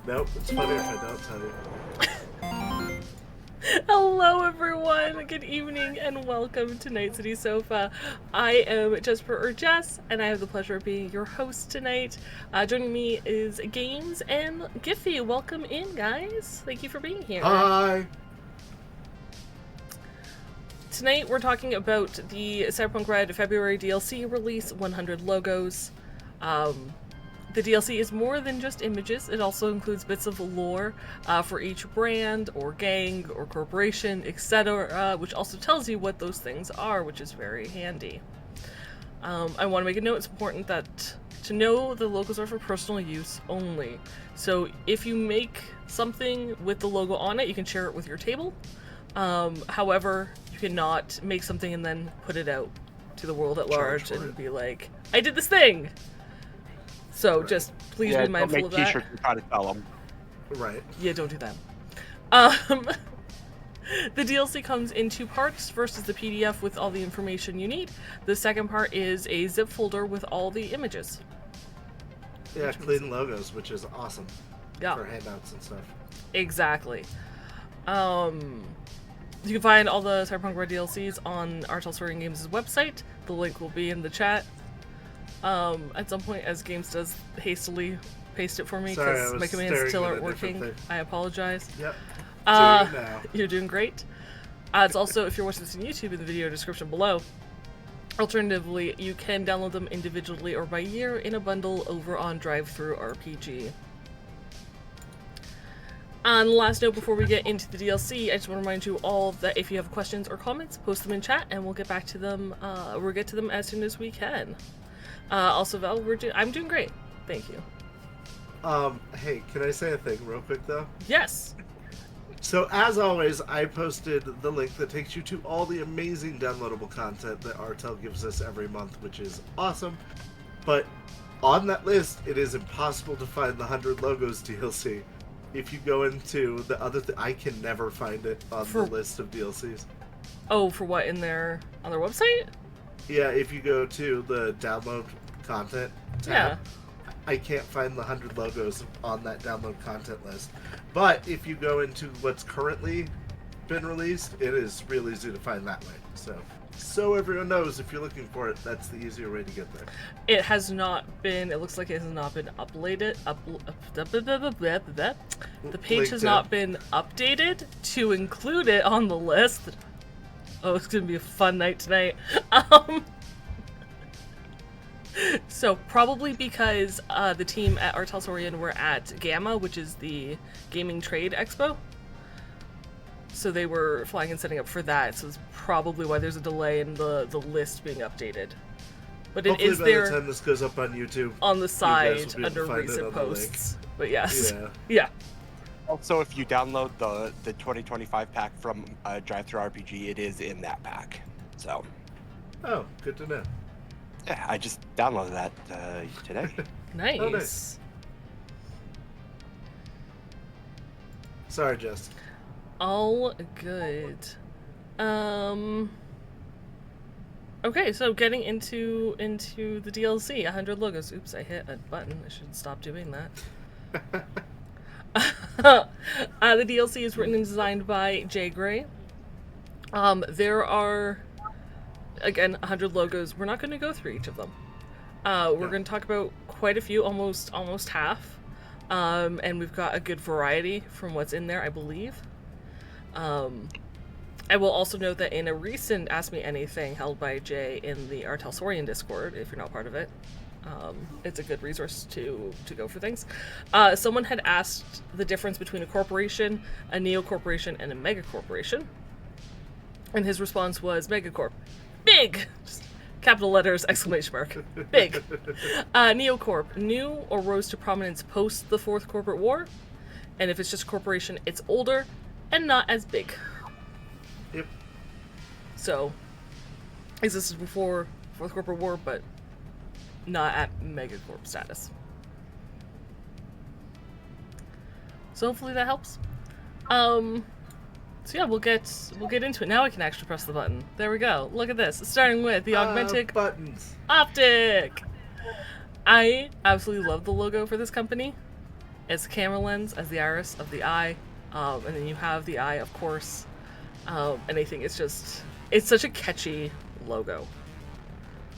Nope, it's funny if I don't tell you. Hello everyone, good evening and welcome to Night City Sofa. I am Jess, and I have the pleasure of being your host tonight. Joining me is Games and Giffy. Welcome in, guys. Thank you for being here. Hi! Tonight we're talking about the Cyberpunk Red February DLC release, 100 logos. The DLC is more than just images. It also includes bits of lore for each brand or gang or corporation, etc., which also tells you what those things are, which is very handy. I want to make a note. It's important to know the logos are for personal use only. So if you make something with the logo on it, you can share it with your table. However, you cannot make something and then put it out to the world at large and be like, I did this thing! So just please be mindful of that. Don't make t-shirts and try to sell them. Right. Yeah, don't do that. The DLC comes in two parts. First is the PDF with all the information you need. The second part is a zip folder with all the images. Yeah, clean logos, which is awesome. Yeah. For handouts and stuff. Exactly. You can find all the Cyberpunk Red DLCs on Artel Games' website. The link will be in the chat. At some point, as Games does hastily paste it for me because my commands still aren't working. I apologize. Yep. Doing it now. You're doing great. It's also, if you're watching this on YouTube, in the video description below. Alternatively, you can download them individually or by year in a bundle over on DriveThruRPG. On the last note, before we get into the DLC, I just want to remind you all that if you have questions or comments, post them in chat, and we'll get back to them. We'll get to them as soon as we can. Also, Val, I'm doing great. Thank you. Hey, can I say a thing real quick, though? Yes. So, as always, I posted the link that takes you to all the amazing downloadable content that Artel gives us every month, which is awesome. But on that list, it is impossible to find the 100 Logos DLC. If you go into the other I can never find it on the list of DLCs. Oh, for what, on their website? Yeah, if you go to the download content tab, I can't find the 100 logos on that download content list. But if you go into what's currently been released, it is real easy to find that way. So everyone knows, if you're looking for it, that's the easier way to get there. It has not been, it looks like it has not been uploaded. The page has not been updated to include it on the list. Oh, it's gonna be a fun night tonight. So probably because the team at Artel were at Gamma, which is the Gaming Trade Expo. So they were flying and setting up for that. So it's probably why there's a delay in the list being updated. But hopefully it is by there the time this goes up on YouTube, on the side under recent posts. But yes, yeah. Also, if you download the 2025 pack from DriveThruRPG, it is in that pack. So. Oh, good to know. Yeah, I just downloaded that today. Nice. Oh, nice. Sorry, Jess. All good. Okay, so getting into the DLC, 100 logos. Oops, I hit a button. I should stop doing that. The DLC is written and designed by Jay Gray. There are, again, 100 logos. We're not going to go through each of them. We're going to talk about quite a few, almost half. And we've got a good variety from what's in there, I believe. I will also note that in a recent Ask Me Anything held by Jay in the Artel Discord, if you're not part of it, it's a good resource to go for things. Someone had asked the difference between a corporation, a neo-corporation, and a mega-corporation. And his response was megacorp. Big! Just capital letters, exclamation mark. Big. Neocorp, new or rose to prominence post the Fourth Corporate War. And if it's just a corporation, it's older and not as big. Yep. So, existed before Fourth Corporate War, but not at megacorp status. So hopefully that helps. So yeah, we'll get into it. Now I can actually press the button. There we go. Look at this. Starting with the augmented buttons. optic. I absolutely love the logo for this company. It's camera lens as the iris of the eye, and then you have the eye, of course. And I think it's such a catchy logo.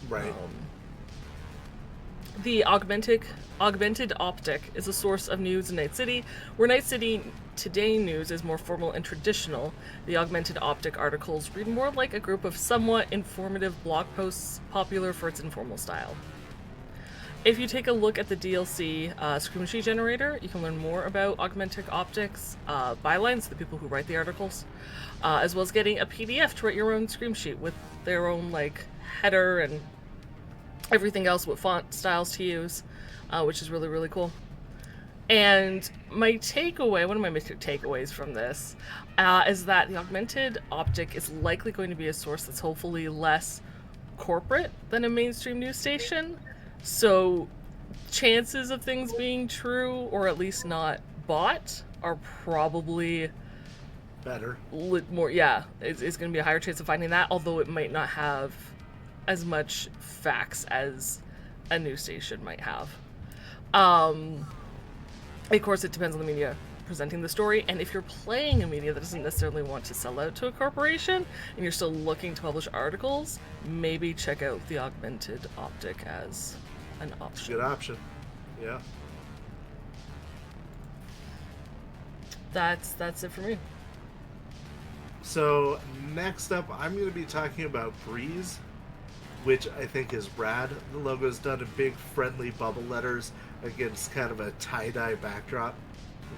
Right. The augmented optic is a source of news in Night City. Where Night City Today news is more formal and traditional, the augmented optic articles read more like a group of somewhat informative blog posts, popular for its informal style. If you take a look at the DLC screen sheet generator, you can learn more about augmented optics, bylines, the people who write the articles, as well as getting a PDF to write your own screen sheet with their own like header and everything else, what font styles to use, which is really, really cool. And one of my major takeaways from this is that the augmented optic is likely going to be a source that's hopefully less corporate than a mainstream news station. So chances of things being true, or at least not bought, are probably Better. more. Yeah, it's going to be a higher chance of finding that, although it might not have as much facts as a news station might have. Of course, it depends on the media presenting the story, and if you're playing a media that doesn't necessarily want to sell out to a corporation, and you're still looking to publish articles, maybe check out the augmented optic as an option. Good option. Yeah. That's it for me. So next up, I'm going to be talking about Breeze, which I think is rad. The logo is done in big, friendly bubble letters against kind of a tie-dye backdrop,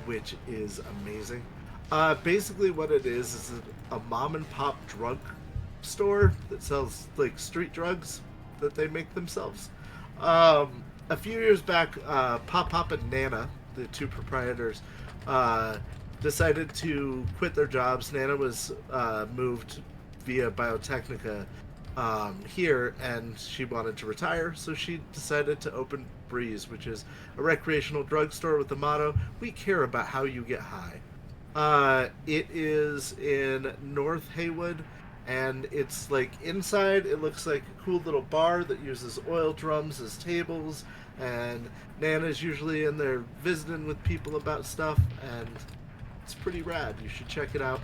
which is amazing. Basically what it is a mom-and-pop drug store that sells like street drugs that they make themselves. A few years back, Pop and Nana, the two proprietors, decided to quit their jobs. Nana was moved via Biotechnica here, and she wanted to retire, so she decided to open Breeze, which is a recreational drugstore with the motto, "We care about how you get high." It is in North Haywood, and it's like inside it looks like a cool little bar that uses oil drums as tables, and Nana's usually in there visiting with people about stuff, and it's pretty rad. You should check it out.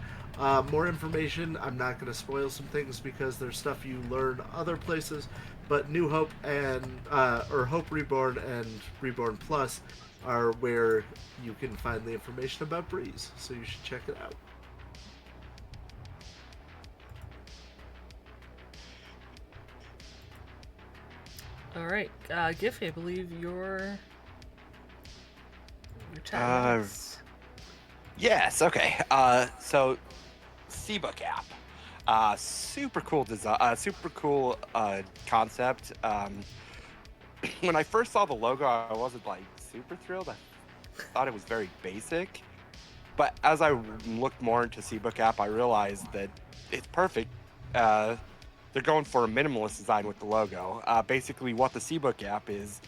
More information, I'm not going to spoil some things because there's stuff you learn other places, but New Hope and Hope Reborn and Reborn Plus are where you can find the information about Breeze, so you should check it out. All right, Giffy, I believe your 10 minutes. Yes. Okay. So C-Book app, super cool design, super cool concept. When I first saw the logo, I wasn't like super thrilled. I thought it was very basic, but as I looked more into C-Book app, I realized that it's perfect. They're going for a minimalist design with the logo. Basically, what the C-Book app is,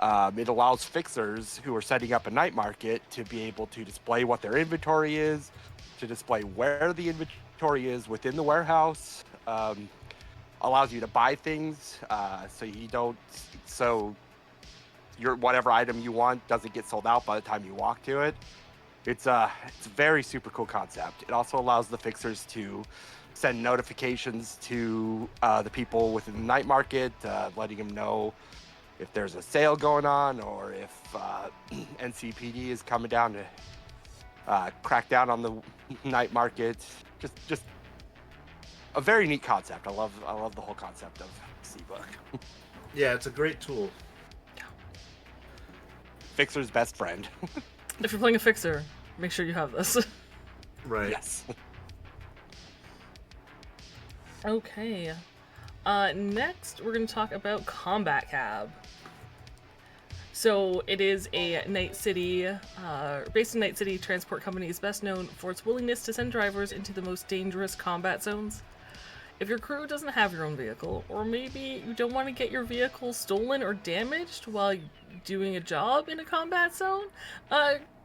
it allows fixers who are setting up a night market to be able to display what their inventory is, to display where the inventory is within the warehouse, allows you to buy things so your whatever item you want doesn't get sold out by the time you walk to it. It's a very super cool concept. It also allows the fixers to send notifications to the people within the night market, letting them know if there's a sale going on or if NCPD is coming down to crack down on the night market. Just a very neat concept. I love the whole concept of C-Book. Yeah, it's a great tool. Fixer's best friend. If you're playing a fixer, make sure you have this. Right. Yes. Okay. Next, we're going to talk about Combat Cab. So it is a Night City, based in Night City, transport company is best known for its willingness to send drivers into the most dangerous combat zones. If your crew doesn't have your own vehicle, or maybe you don't want to get your vehicle stolen or damaged while doing a job in a combat zone,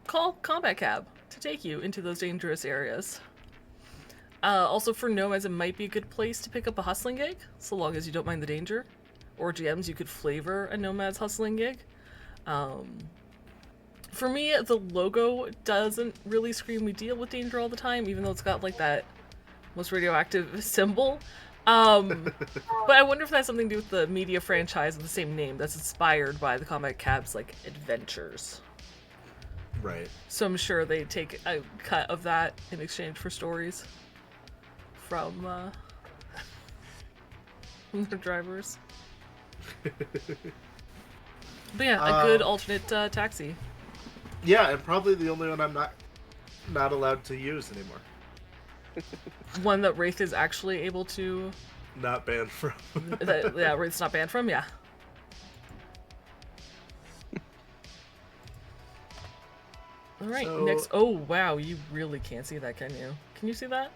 call Combat Cab to take you into those dangerous areas. Also for nomads, it might be a good place to pick up a hustling gig, so long as you don't mind the danger. Or GMs, you could flavor a nomad's hustling gig. For me, the logo doesn't really scream we deal with danger all the time, even though it's got like that most radioactive symbol. But I wonder if that has something to do with the media franchise of the same name that's inspired by the Combat Cab's like adventures. Right. So I'm sure they take a cut of that in exchange for stories from their drivers. But yeah, a good alternate taxi. Yeah, and probably the only one I'm not allowed to use anymore. One that Wraith is actually able to... Not banned from. Yeah, Wraith's not banned from, yeah. Alright, So, next... Oh, wow, you really can't see that, can you? Can you see that?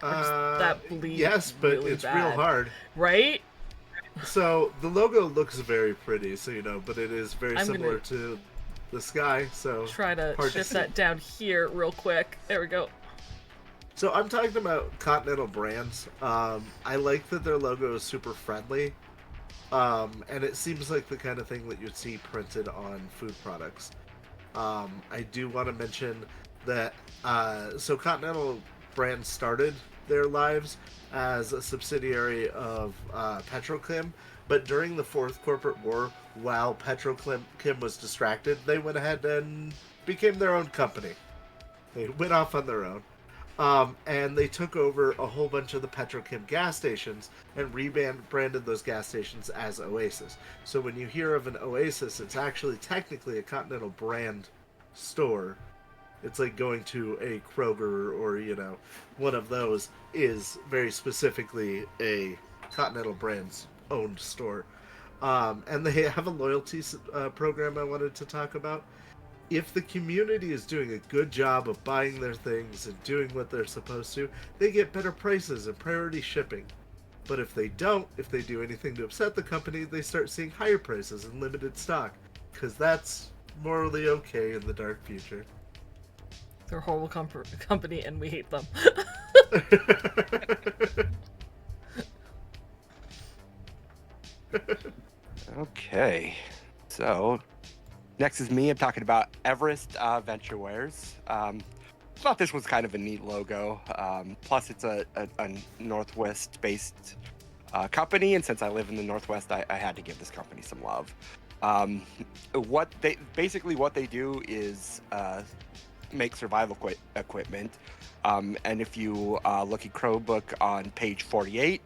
That bleed yes, but really it's bad. real hard. Right? So, the logo looks very pretty, so you know, but it is very I'm similar gonna to the sky, so... Try to hard shift see. that down here real quick. There we go. So I'm talking about Continental brands. I like that their logo is super friendly, and it seems like the kind of thing that you'd see printed on food products. I do want to mention that so Continental brands started their lives as a subsidiary of Petrochem, but during the Fourth Corporate War, while Petrochem was distracted, they went ahead and became their own company. They went off on their own. And they took over a whole bunch of the Petrochem gas stations and rebranded those gas stations as Oasis. So when you hear of an Oasis, it's actually technically a Continental brand store. It's like going to a Kroger or, you know, one of those is very specifically a Continental brand's owned store. And they have a loyalty program I wanted to talk about. If the community is doing a good job of buying their things and doing what they're supposed to, they get better prices and priority shipping. But if they don't, if they do anything to upset the company, they start seeing higher prices and limited stock. Because that's morally okay in the dark future. They're a horrible company and we hate them. Okay, so next is me. I'm talking about Everest Venturewares. Thought this was kind of a neat logo. Plus, it's a Northwest-based company, and since I live in the Northwest, I had to give this company some love. What they do is make survival equipment. And if you look at Chromebook on page 48,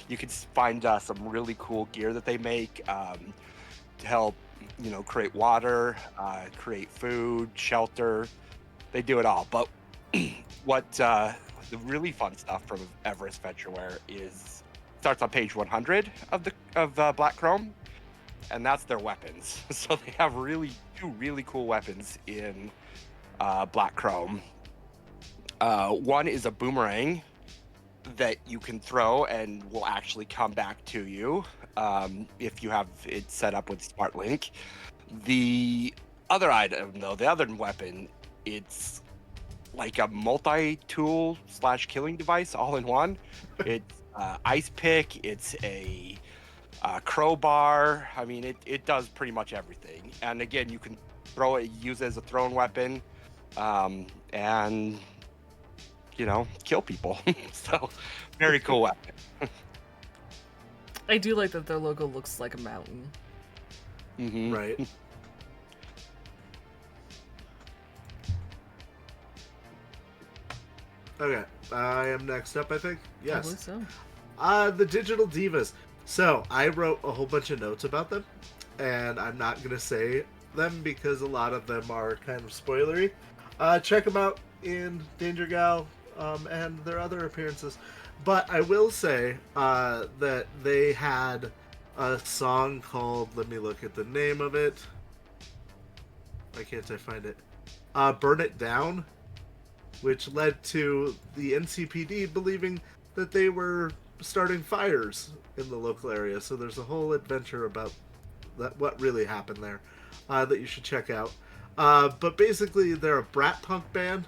you can find some really cool gear that they make to help, you know, create water, create food, shelter. They do it all. But what the really fun stuff from Everest Ventureware is starts on page 100 of Black Chrome, and that's their weapons. So they have two really cool weapons in Black Chrome. One is a boomerang that you can throw and will actually come back to you if you have it set up with Smart Link. The other item, though, the other weapon, it's like a multi-tool / killing device all in one. It's ice pick, it's a crowbar. I mean, it does pretty much everything. And again, you can use it as a thrown weapon, and you know, kill people. So, very cool weapon. I do like that their logo looks like a mountain. Mm-hmm. Right. Okay, I am next up, I think. I Yes. believe so. The Digital Divas. So, I wrote a whole bunch of notes about them, and I'm not going to say them because a lot of them are kind of spoilery. Check them out in Danger Gal and their other appearances. But I will say that they had a song called, let me look at the name of it. Why can't I find it? Burn It Down, which led to the NCPD believing that they were starting fires in the local area. So there's a whole adventure about what really happened there that you should check out. But basically, they're a brat punk band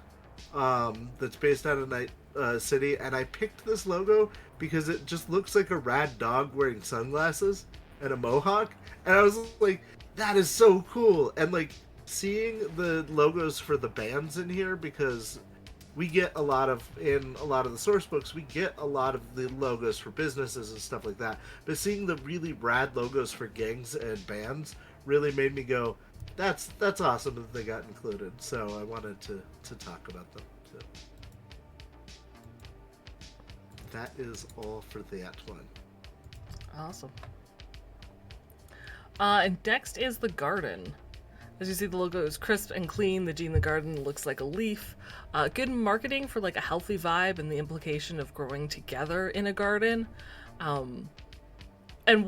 that's based out of Night City, and I picked this logo because it just looks like a rad dog wearing sunglasses and a mohawk, and I was like, that is so cool. And like, seeing the logos for the bands in here, because we get a lot of, in a lot of the source books, we get a lot of the logos for businesses and stuff like that. But seeing the really rad logos for gangs and bands really made me go, that's awesome that they got included. So I wanted to talk about them. So that is all for that one. Awesome. And next is the garden. As you see, the logo is crisp and clean. The G in the garden looks like a leaf. Good marketing for like a healthy vibe and the implication of growing together in a garden. And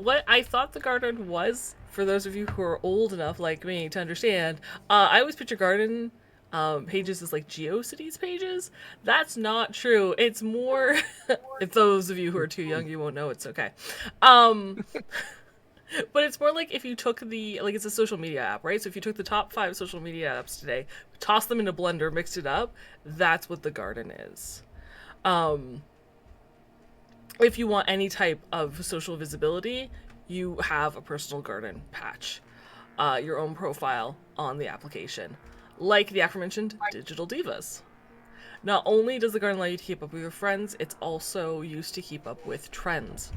what I thought the garden was, for those of you who are old enough like me to understand, I always picture garden pages as like GeoCities pages. That's not true. It's more, if those of you who are too young, you won't know, it's okay. But it's more like if you took it's a social media app, right? So if you took the top 5 social media apps today, tossed them in a blender, mixed it up, that's what the garden is. If you want any type of social visibility, you have a personal garden patch, your own profile on the application, like the aforementioned Digital Divas. Not only does the garden allow you to keep up with your friends, it's also used to keep up with trends.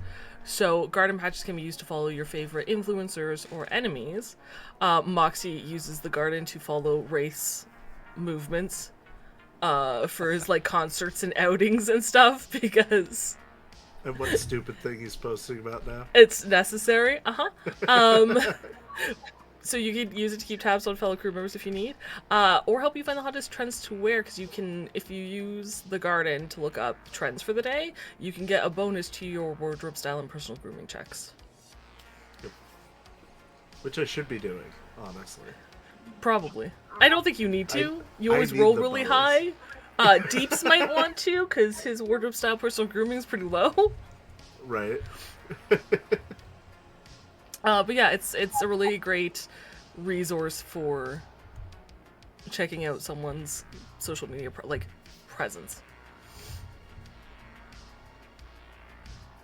So garden patches can be used to follow your favorite influencers or enemies. Moxie uses the garden to follow race movements for his like concerts and outings and stuff, because... And what stupid thing he's posting about now? It's necessary. So you can use it to keep tabs on fellow crew members if you need, or help you find the hottest trends to wear, because you can, if you use the garden to look up trends for the day, you can get a bonus to your wardrobe style and personal grooming checks. Yep. Which I should be doing, honestly. Probably. I don't think you need to. You always need roll the really bonus. high. Deeps might want to, because his wardrobe style personal grooming is pretty low. Right. But yeah, it's a really great resource for checking out someone's social media presence.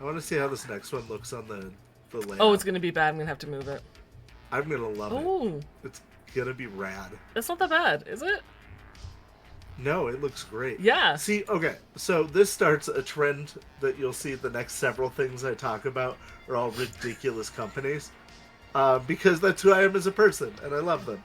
I want to see how this next one looks on the layout. Oh, it's gonna be bad. I'm gonna have to move it. I'm gonna love Oh, it. It's gonna be rad. that's not that bad, is it? No, it looks great. Yeah. See, okay, so this starts a trend that you'll see the next several things I talk about are all ridiculous companies. Because that's who I am as a person, and I love them.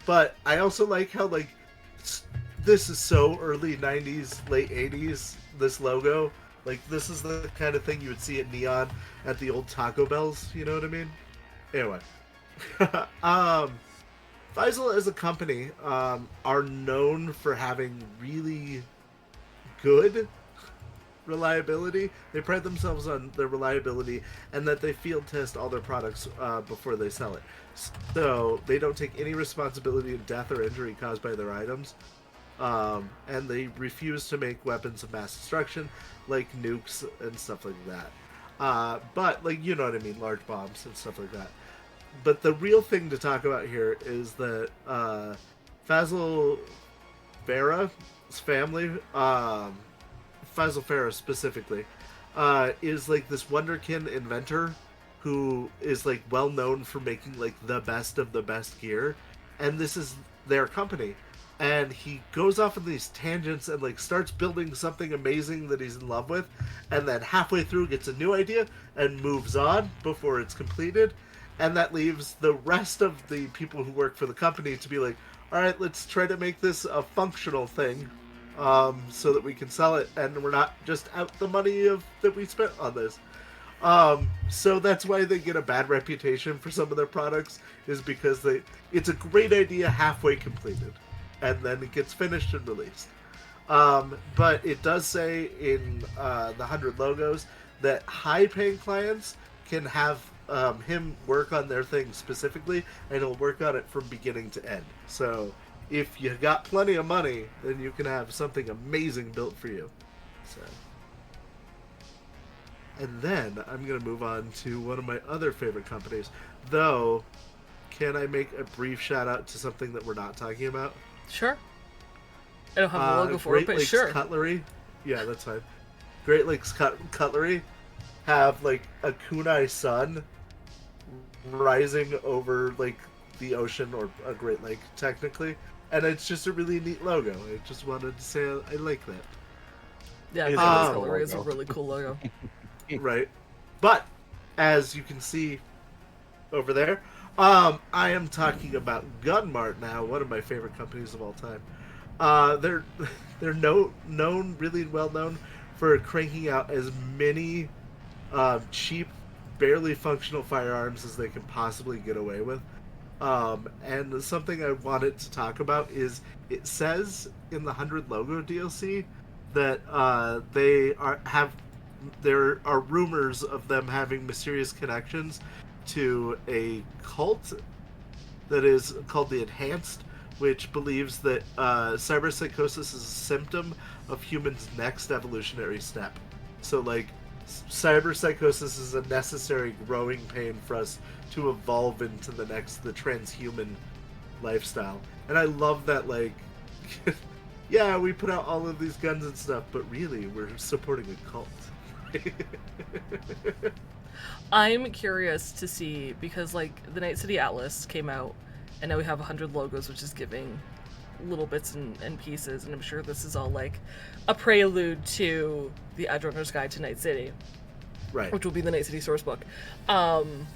But I also like how, this is so early 90s, late 80s, this logo. Like, this is the kind of thing you would see at Neon at the old Taco Bells, you know what I mean? Anyway. Faisal as a company are known for having really good reliability. They pride themselves on their reliability and that they field test all their products before they sell it. So they don't take any responsibility of death or injury caused by their items. And they refuse to make weapons of mass destruction like nukes and stuff like that. But, you know what I mean, large bombs and stuff like that. But the real thing to talk about here is that Faisal Farah's family, Faisal Farah specifically, is this wonderkin inventor who is well known for making the best of the best gear, and this is their company. And he goes off on these tangents and starts building something amazing that he's in love with, and then halfway through gets a new idea and moves on before it's completed. And that leaves the rest of the people who work for the company to be all right, let's try to make this a functional thing so that we can sell it and we're not just out the money that we spent on this. So that's why they get a bad reputation for some of their products, is because it's a great idea halfway completed and then it gets finished and released. But it does say in the 100 logos that high-paying clients can have him work on their thing specifically, and he'll work on it from beginning to end. So if you got plenty of money, then you can have something amazing built for you. So, and then I'm going to move on to one of my other favorite companies. Though, can I make a brief shout out to something that we're not talking about? Sure. I don't have a logo for Great it, but Lakes sure. Cutlery. Yeah, that's fine. Great Lakes Cutlery have a kunai sun rising over the ocean or a Great Lake technically, and it's just a really neat logo. I just wanted to say I like that. Yeah, It is the a really cool coloring is a logo. really cool logo. Right, but as you can see over there, I am talking about Gunmart now, one of my favorite companies of all time. They're really well known for cranking out as many cheap, barely functional firearms as they can possibly get away with. And something I wanted to talk about is it says in the 100 logo DLC that there are rumors of them having mysterious connections to a cult that is called the Enhanced, which believes that cyberpsychosis is a symptom of humans' next evolutionary step. So, like, cyberpsychosis is a necessary growing pain for us to evolve into the transhuman lifestyle. And I love that, like, yeah, we put out all of these guns and stuff, but really, we're supporting a cult. I'm curious to see, because like the Night City Atlas came out, and now we have 100 logos, which is giving little bits and pieces, and I'm sure this is all like a prelude to the Edgerunner's Guide to Night City, Right. which will be the Night City sourcebook. And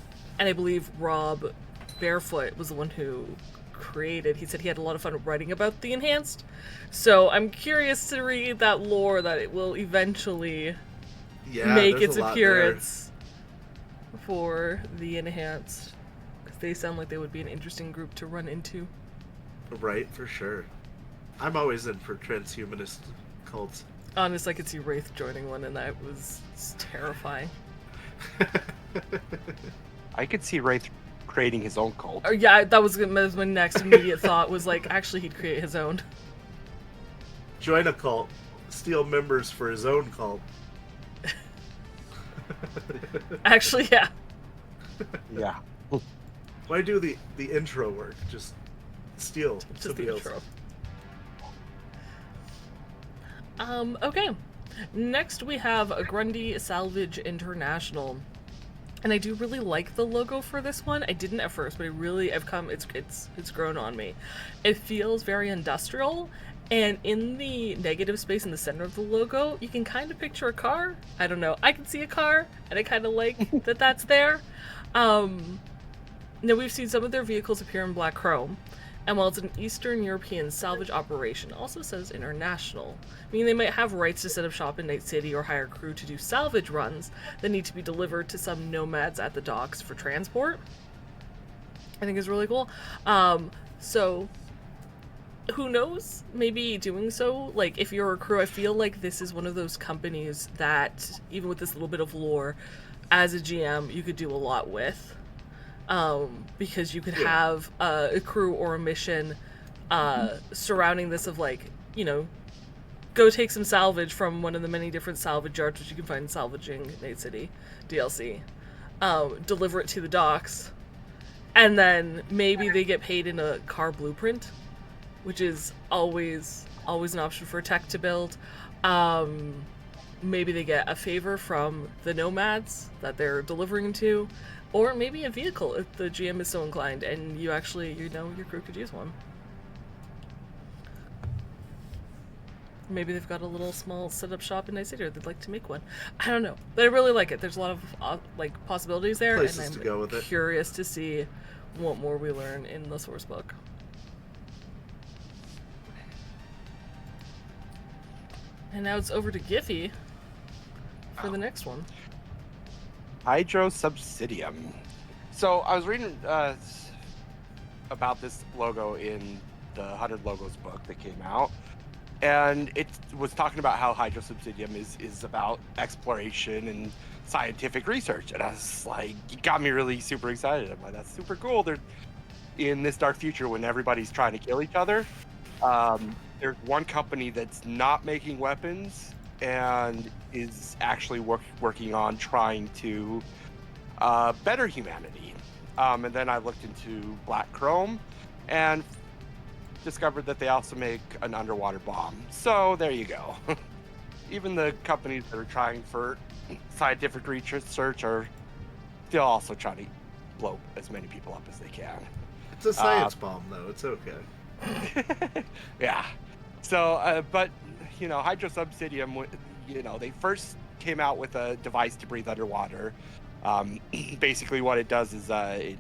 I believe Rob Barefoot was the one who created. He said he had a lot of fun writing about the Enhanced, so I'm curious to read that lore that it will eventually Yeah, make there's its a lot appearance for the Enhanced, because they sound like they would be an interesting group to run into. there. Right, for sure. I'm always in for transhumanist cults. Honestly, I could see Wraith joining one, and that was terrifying. I could see Wraith creating his own cult. Oh, yeah, that was my next immediate thought, was like, actually, he'd create his own. Join a cult, steal members for his own cult. Actually, yeah. Yeah. Why do the intro work? Just steal Just somebody the else. intro. Okay. Next we have a Grundy Salvage International. And I do really like the logo for this one. I didn't at first, but it's grown on me. It feels very industrial, and in the negative space in the center of the logo, you can kind of picture a car. I don't know. I can see a car, and I kind of like that that's there. Now we've seen some of their vehicles appear in black chrome. And while it's an Eastern European salvage operation, it also says international, meaning they might have rights to set up shop in Night City or hire crew to do salvage runs that need to be delivered to some nomads at the docks for transport. I think is really cool. So who knows? Maybe doing so, like if you're a crew, I feel like this is one of those companies that, even with this little bit of lore, as a GM, you could do a lot with. Because you could have a crew or a mission surrounding this of, like, you know, go take some salvage from one of the many different salvage yards which you can find in Salvaging Night City DLC, deliver it to the docks, and then maybe they get paid in a car blueprint, which is always an option for tech to build. Maybe they get a favor from the nomads that they're delivering to, or maybe a vehicle if the GM is so inclined and you actually, you know, your crew could use one. Maybe they've got a little small setup shop in Night City, or they'd like to make one. I don't know, but I really like it. There's a lot of like possibilities there, Places and to I'm go with it. curious to see what more we learn in the source book. And now it's over to Giffy for the next one. Hydro Subsidium. So I was reading about this logo in the 100 Logos book that came out, and it was talking about how Hydro Subsidium is about exploration and scientific research, and I was like, it got me really super excited. I'm like, that's super cool. They're in this dark future when everybody's trying to kill each other. There's one company that's not making weapons and is actually working on trying to better humanity. And then I looked into Black Chrome and discovered that they also make an underwater bomb. So there you go. Even the companies that are trying for scientific research are still also trying to blow as many people up as they can. It's a science bomb, though. It's okay. Yeah. So, but Hydro Subsidium, they first came out with a device to breathe underwater. Basically, what it does is it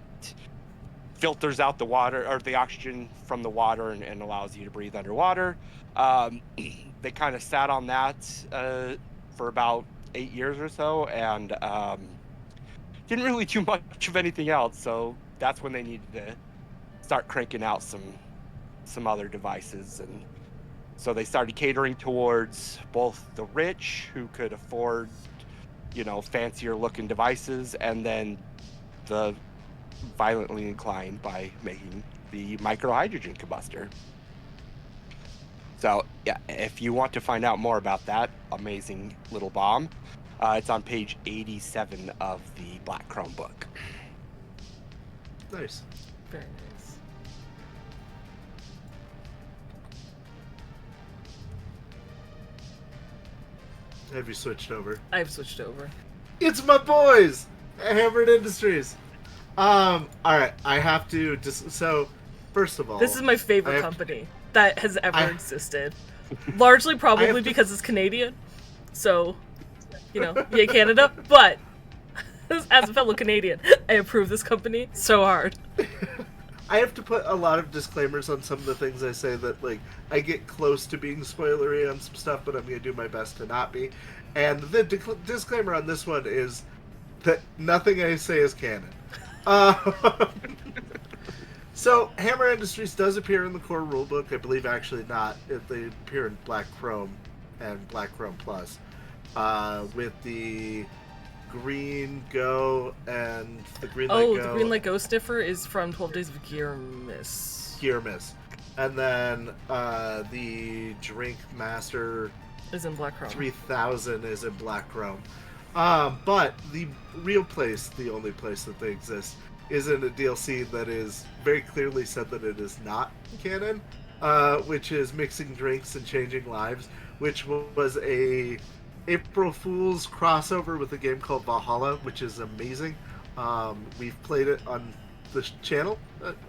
filters out the water or the oxygen from the water and allows you to breathe underwater. They kind of sat on that for about 8 years or so, and didn't really do much of anything else. So that's when they needed to start cranking out some other devices, and so they started catering towards both the rich who could afford fancier looking devices, and then the violently inclined by making the microhydrogen combustor. So yeah, if you want to find out more about that amazing little bomb, it's on page 87 of the Black Chrome book. Nice. Very nice. Have you switched over? I've switched over. It's my boys at Hammered Industries. All right, I have to so first of all, this is my favorite company that has ever existed. Largely probably because it's Canadian. So, yay Canada, but as a fellow Canadian, I approve this company so hard. I have to put a lot of disclaimers on some of the things I say that, like, I get close to being spoilery on some stuff, but I'm going to do my best to not be. And the disclaimer on this one is that nothing I say is canon. So, Hammer Industries does appear in the core rulebook. I believe actually not. They appear in Black Chrome and Black Chrome Plus. With the Green Go and the Green Light Go. Oh, the Green Light Go sniffer is from 12 Days of Gearmas. And then the Drink Master is in Black Chrome. 3000 is in Black Chrome. But the real place, the only place that they exist, is in a DLC that is very clearly said that it is not canon, which is Mixing Drinks and Changing Lives, which was a April Fool's crossover with a game called Valhalla, which is amazing. We've played it on the channel,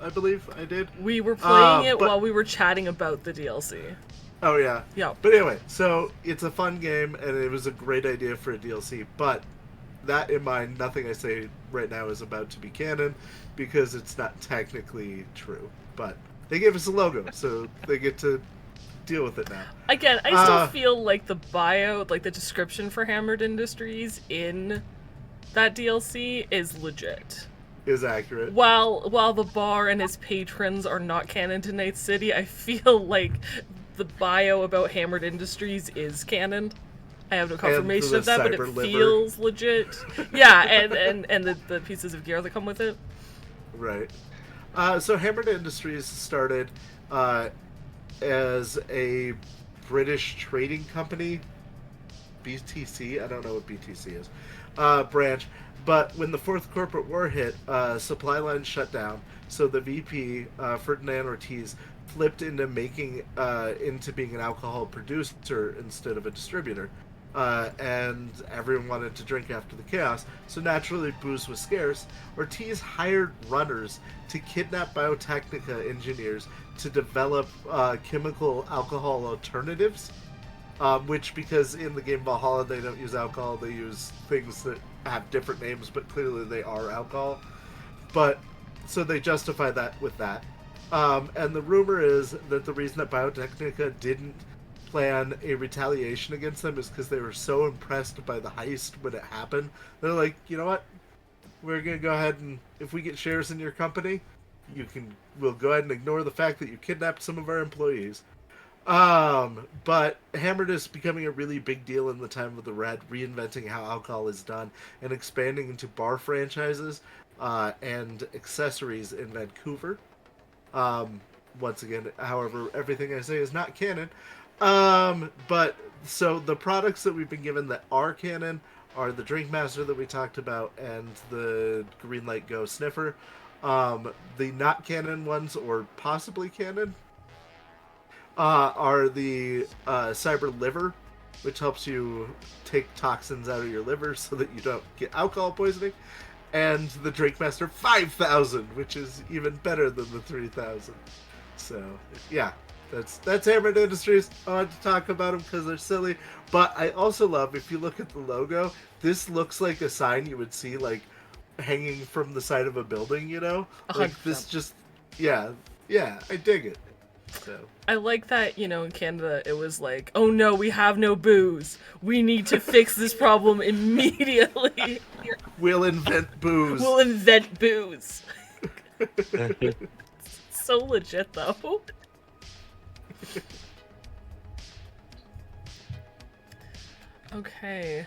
I believe I did. We were playing it while we were chatting about the DLC. Oh, yeah. Yeah. But anyway, so it's a fun game, and it was a great idea for a DLC, but that in mind, nothing I say right now is about to be canon, because it's not technically true. But they gave us a logo, so they get to deal with it now. Again, I still feel like the bio, like the description for Hammered Industries in that DLC is legit. Is accurate. While the bar and its patrons are not canon to Night City, I feel like the bio about Hammered Industries is canon. I have no confirmation of that, but it feels legit. Yeah, and the pieces of gear that come with it. Right. So Hammered Industries started as a British trading company, BTC, I don't know what BTC is, branch. But when the Fourth Corporate War hit, supply lines shut down. So the VP, Ferdinand Ortiz, flipped into being an alcohol producer instead of a distributor. And everyone wanted to drink after the chaos, so naturally booze was scarce. Ortiz hired runners to kidnap Biotechnica engineers to develop chemical alcohol alternatives, which, because in the game Valhalla they don't use alcohol, they use things that have different names, but clearly they are alcohol. But, so they justify that with that. And the rumor is that the reason that Biotechnica didn't plan a retaliation against them is because they were so impressed by the heist when it happened. They're like, you know what? We're gonna go ahead and, if we get shares in your company, we'll go ahead and ignore the fact that you kidnapped some of our employees. But Hammered is becoming a really big deal in the time of the Red, reinventing how alcohol is done and expanding into bar franchises and accessories in Vancouver. Once again, however, everything I say is not canon. But so the products that we've been given that are canon are the Drink Master that we talked about and the Green Light Go sniffer. The not canon ones, or possibly canon, are the Cyber Liver, which helps you take toxins out of your liver so that you don't get alcohol poisoning, and the Drakemaster 5000, which is even better than the 3000. So, yeah, that's Hammered Industries. I wanted to talk about them because they're silly, but I also love, if you look at the logo, this looks like a sign you would see, like, hanging from the side of a building, you know? Like, 100%. this just, yeah, I dig it. So. I like that, you know, in Canada, it was like, oh no, we have no booze. We need to fix this problem immediately. We'll invent booze. We'll invent booze. So legit, though. Okay.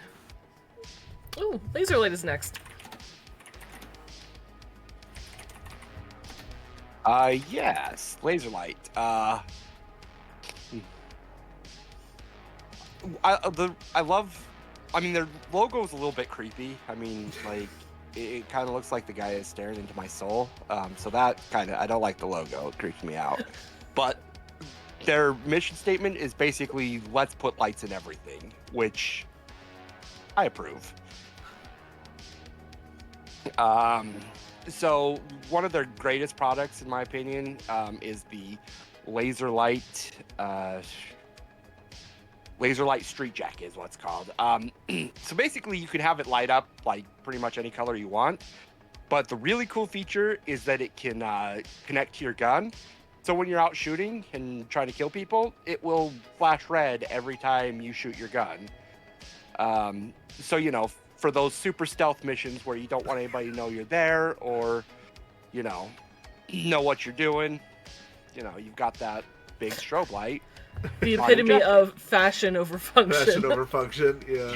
Ooh, laser light is next. Yes, laser light. I love. I mean, their logo is a little bit creepy. I mean, like, it kind of looks like the guy is staring into my soul. So that kind of, I don't like the logo. It creeps me out. But their mission statement is basically, let's put lights in everything, which I approve. So one of their greatest products, in my opinion, is the laser light. Laser light street jacket is what it's called. So basically, you can have it light up like pretty much any color you want. But the really cool feature is that it can connect to your gun. So when you're out shooting and trying to kill people, it will flash red every time you shoot your gun. So, you know, for those super stealth missions where you don't want anybody to know you're there, or, you know what you're doing, you know, you've got that big strobe light. The epitome of fashion over function. Fashion over function, yeah.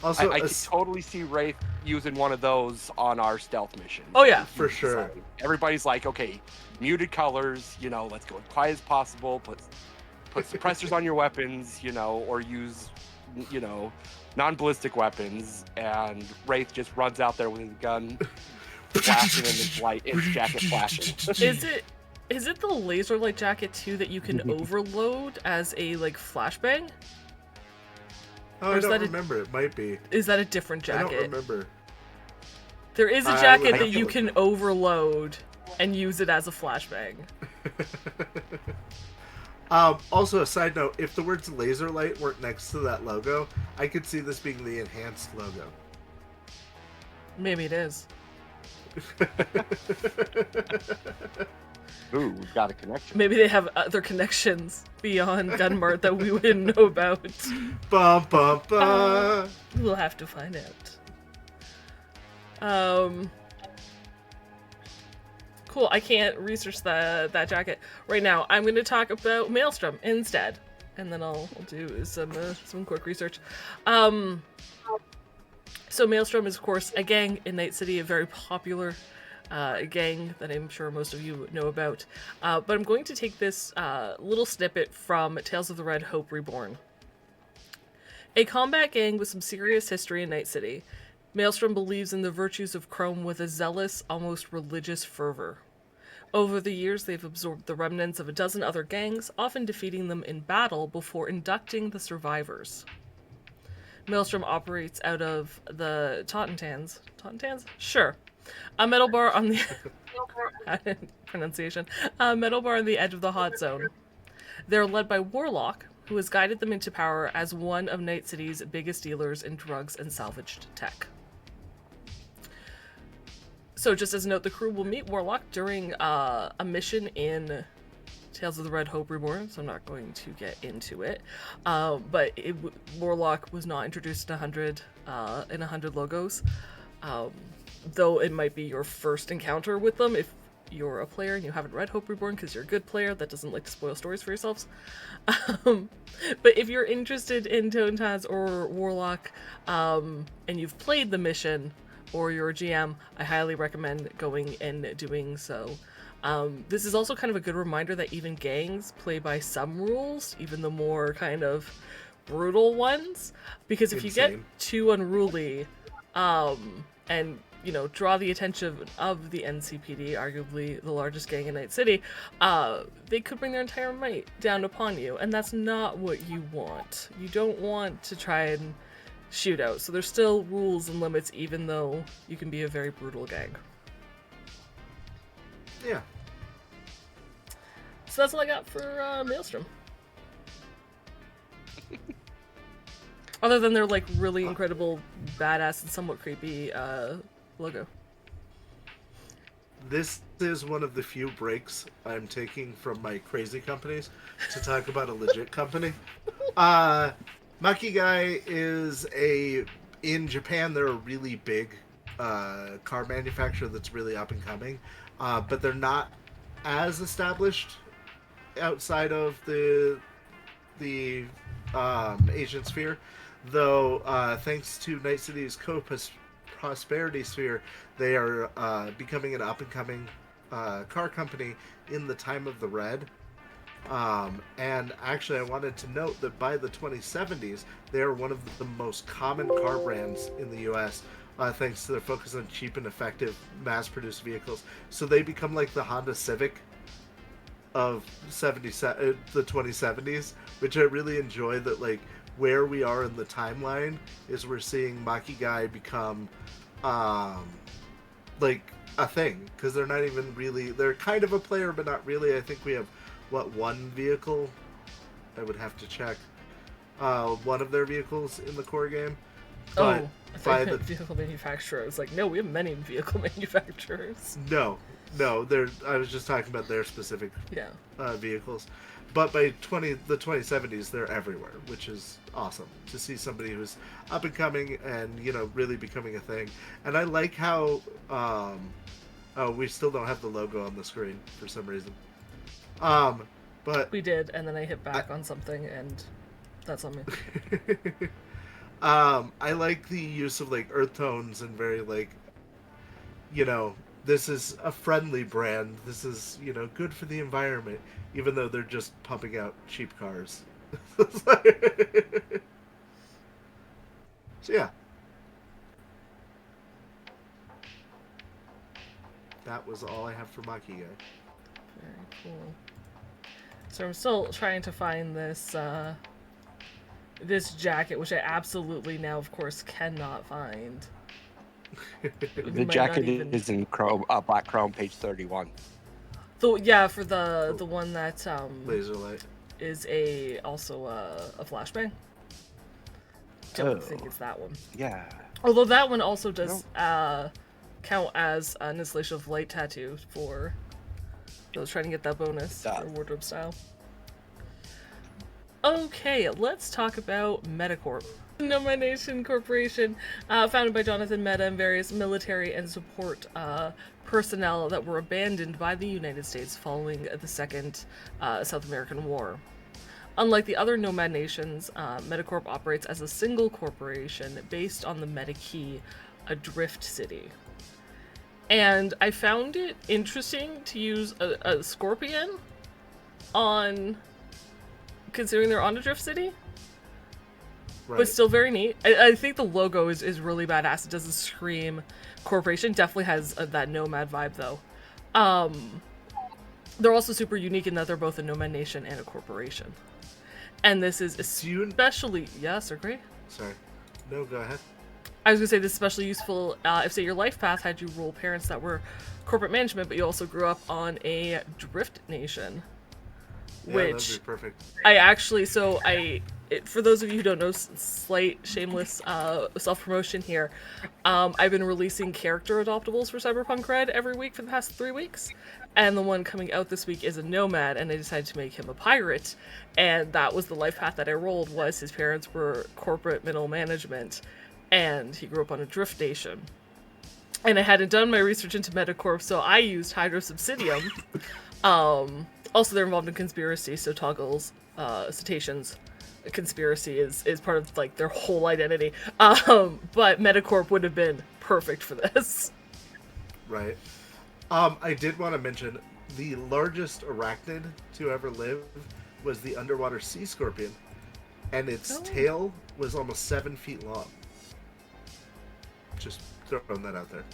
Also, I can totally see Wraith using one of those on our stealth mission. Oh yeah, for sure. Everybody's like, okay, muted colors, you know, let's go as quiet as possible, put suppressors on your weapons, you know, or use, you know, non-ballistic weapons, and Wraith just runs out there with his gun flashing and his jacket flashing. Is it the laser light jacket too that you can overload as a like flashbang? Oh, I don't remember. It might be. Is that a different jacket? I don't remember. There is a jacket that you can overload and use it as a flashbang. Also, a side note, if the words laser light weren't next to that logo, I could see this being the enhanced logo. Maybe it is. Ooh, we've got a connection. Maybe they have other connections beyond Gunmart that we wouldn't know about. Bum, bum, bum. We'll have to find out. Cool, I can't research that jacket right now. I'm going to talk about Maelstrom instead, and then I'll do some quick research. So Maelstrom is, of course, a gang in Night City, a very popular gang that I'm sure most of you know about. But I'm going to take this little snippet from Tales of the Red Hope Reborn. A combat gang with some serious history in Night City, Maelstrom believes in the virtues of Chrome with a zealous, almost religious fervor. Over the years, they've absorbed the remnants of a dozen other gangs, often defeating them in battle before inducting the survivors. Maelstrom operates out of the Tottentans. Tottentans? Sure. A metal bar on the pronunciation. A metal bar on the edge of the hot zone. They're led by Warlock, who has guided them into power as one of Night City's biggest dealers in drugs and salvaged tech. So just as a note, the crew will meet Warlock during a mission in Tales of the Red Hope Reborn, so I'm not going to get into it. But Warlock was not introduced in 100 logos, though it might be your first encounter with them if you're a player and you haven't read Hope Reborn because you're a good player that doesn't like to spoil stories for yourselves. But if you're interested in Tontaz or Warlock, and you've played the mission, or you're a GM, I highly recommend going and doing so. This is also kind of a good reminder that even gangs play by some rules, even the more kind of brutal ones. Because if you get too unruly, and you know, draw the attention of the NCPD, arguably the largest gang in Night City, they could bring their entire might down upon you, and that's not what you want. You don't want to try and shootout. So there's still rules and limits, even though you can be a very brutal gang. Yeah. So that's all I got for Maelstrom. Other than their like really incredible, badass and somewhat creepy logo. This is one of the few breaks I'm taking from my crazy companies to talk about a legit company. Makigai is in Japan, they're a really big car manufacturer that's really up and coming, but they're not as established outside of the Asian sphere, though thanks to Night City's Prosperity Sphere, they are becoming an up-and-coming car company in the time of the Red. And actually, I wanted to note that by the 2070s, they are one of the most common car brands in the U.S., thanks to their focus on cheap and effective mass-produced vehicles. So they become like the Honda Civic of the 2070s, which I really enjoy. That like where we are in the timeline is we're seeing Makigai become like a thing, because they're not even really, they're kind of a player but not really. I think we have one vehicle, I would have to check, one of their vehicles in the core game, but by the vehicle manufacturer, I was like, no, we have many vehicle manufacturers. No, I was just talking about their specific vehicles. But by the 2070s, they're everywhere, which is awesome to see somebody who's up and coming and, you know, really becoming a thing. And I like how, we still don't have the logo on the screen for some reason. But we did, and then I hit back on something, and that's on me. I like the use of like earth tones and very like, you know, this is a friendly brand. This is, you know, good for the environment, even though they're just pumping out cheap cars. So yeah. That was all I have for Makigai. Very cool. So I'm still trying to find this this jacket, which I absolutely now, of course, cannot find. The jacket is in chrome, black chrome, page 31. For the one that laser light is also a flashbang. Don't think it's that one. Yeah. Although that one also does count as an installation of light tattoo for those trying to get that bonus for wardrobe style. Okay, let's talk about Metacorp. Nomad Nation Corporation, founded by Jonathan Mehta and various military and support personnel that were abandoned by the United States following the Second South American War. Unlike the other Nomad Nations, Metacorp operates as a single corporation based on the Meta Key, a drift city. And I found it interesting to use a scorpion on, considering they're on a drift city. Right. But still very neat. I think the logo is really badass. It doesn't scream corporation. Definitely has that nomad vibe, though. They're also super unique in that they're both a nomad nation and a corporation. And this is especially... Yes, agree? Sorry. No, go ahead. I was going to say this is especially useful if, say, your life path had you role parents that were corporate management, but you also grew up on a drift nation. Yeah, which that'd be perfect. For those of you who don't know, slight shameless self-promotion here, I've been releasing character adoptables for Cyberpunk Red every week for the past 3 weeks, and the one coming out this week is a nomad, and I decided to make him a pirate, and that was the life path that I rolled. Was his parents were corporate middle management, and he grew up on a drift nation. And I hadn't done my research into Metacorp, so I used Hydro Subsidium. Also, they're involved in conspiracy, so Toggle's cetaceans conspiracy is part of like their whole identity. But Metacorp would have been perfect for this. Right. I did want to mention the largest arachnid to ever live was the underwater sea scorpion, and its tail was almost 7 feet long. Just throwing that out there.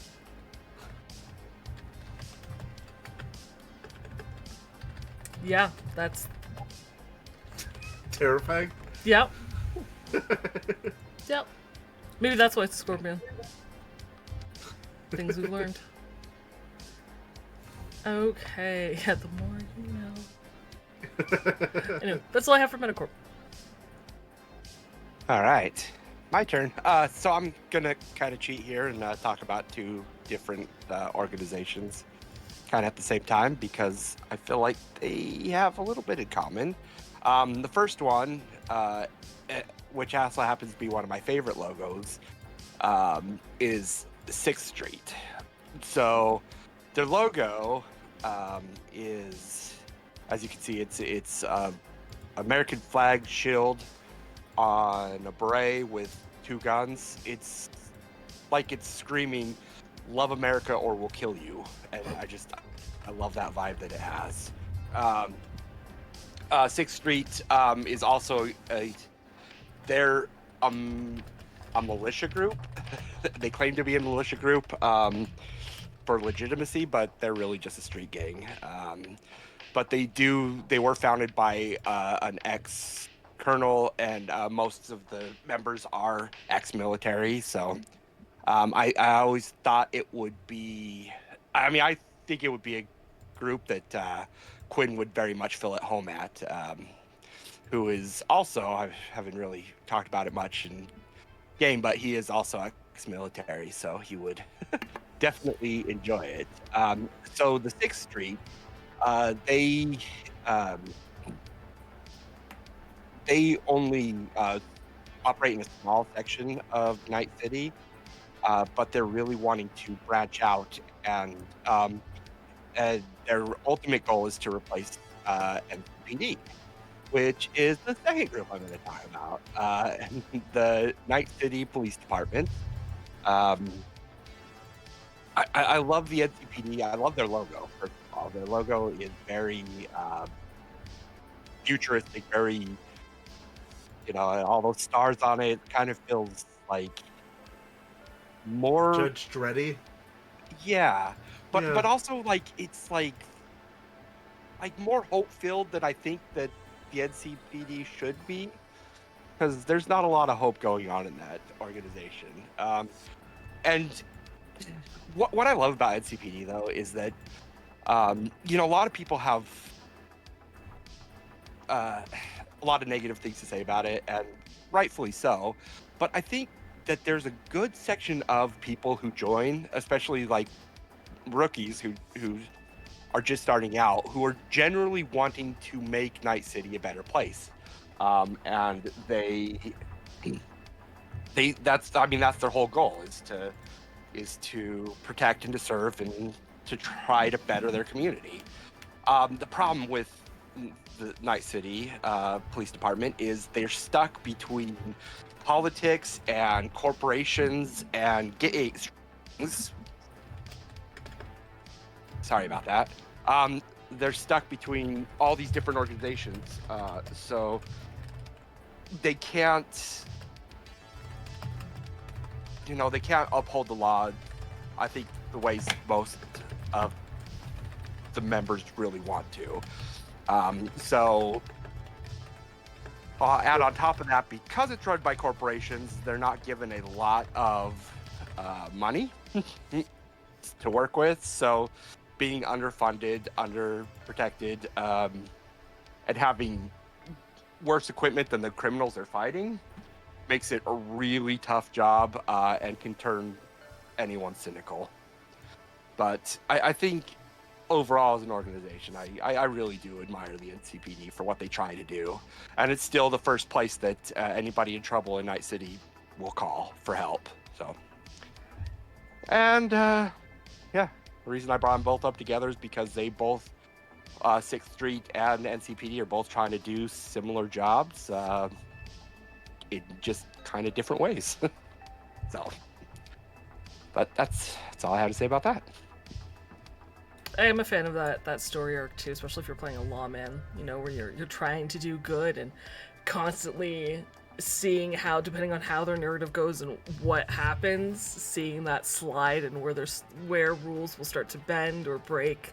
Yeah, that's terrifying. Yep. Yep. Maybe that's why it's a scorpion. Things we've learned. Okay, yeah, the more you know. Anyway, that's all I have for Metacorp. All right, my turn. So I'm gonna kind of cheat here and talk about two different organizations, kind of at the same time, because I feel like they have a little bit in common. The first one, which also happens to be one of my favorite logos, is 6th Street. So their logo is, as you can see, it's American flag shield on a beret with 2 guns. It's like it's screaming, "Love America or we'll kill you," and I love that vibe that it has. 6th Street is also they're a militia group. They claim to be a militia group for legitimacy, but they're really just a street gang. But they were founded by an ex-colonel, and most of the members are ex-military. So I always thought it would be, I think it would be a group that Quinn would very much feel at home at, who is also, I haven't really talked about it much in game, but he is also ex-military, so he would definitely enjoy it. So the 6th Street, they only operate in a small section of Night City, but they're really wanting to branch out, and their ultimate goal is to replace NCPD, which is the second group I'm going to talk about, the Night City Police Department. I love the NCPD. I love their logo, first of all. Their logo is very futuristic, very, all those stars on it kind of feels like more Judge Dreddy. Yeah, but Yeah. but also like it's like more hope filled than I think that the NCPD should be, because there's not a lot of hope going on in that organization. And what I love about NCPD though is that a lot of people have a lot of negative things to say about it, and rightfully so. But I think that there's a good section of people who join, especially like rookies who are just starting out, who are generally wanting to make Night City a better place, and that's their whole goal, is to protect and to serve and to try to better their community. The problem with the Night City Police Department is they're stuck between politics and corporations and gangs. Sorry about that. They're stuck between all these different organizations, so they can't, they can't uphold the law, I think, the ways most of the members really want to. And on top of that, because it's run by corporations, they're not given a lot of money to work with. So being underfunded, underprotected, and having worse equipment than the criminals they're fighting makes it a really tough job, and can turn anyone cynical. But I think overall, as an organization, I really do admire the NCPD for what they try to do. And it's still the first place that anybody in trouble in Night City will call for help. So, and the reason I brought them both up together is because they both, 6th Street and NCPD, are both trying to do similar jobs, in just kind of different ways. So, but that's all I have to say about that. I am a fan of that story arc too, especially if you're playing a lawman, where you're trying to do good and constantly seeing how, depending on how their narrative goes and what happens, seeing that slide and where rules will start to bend or break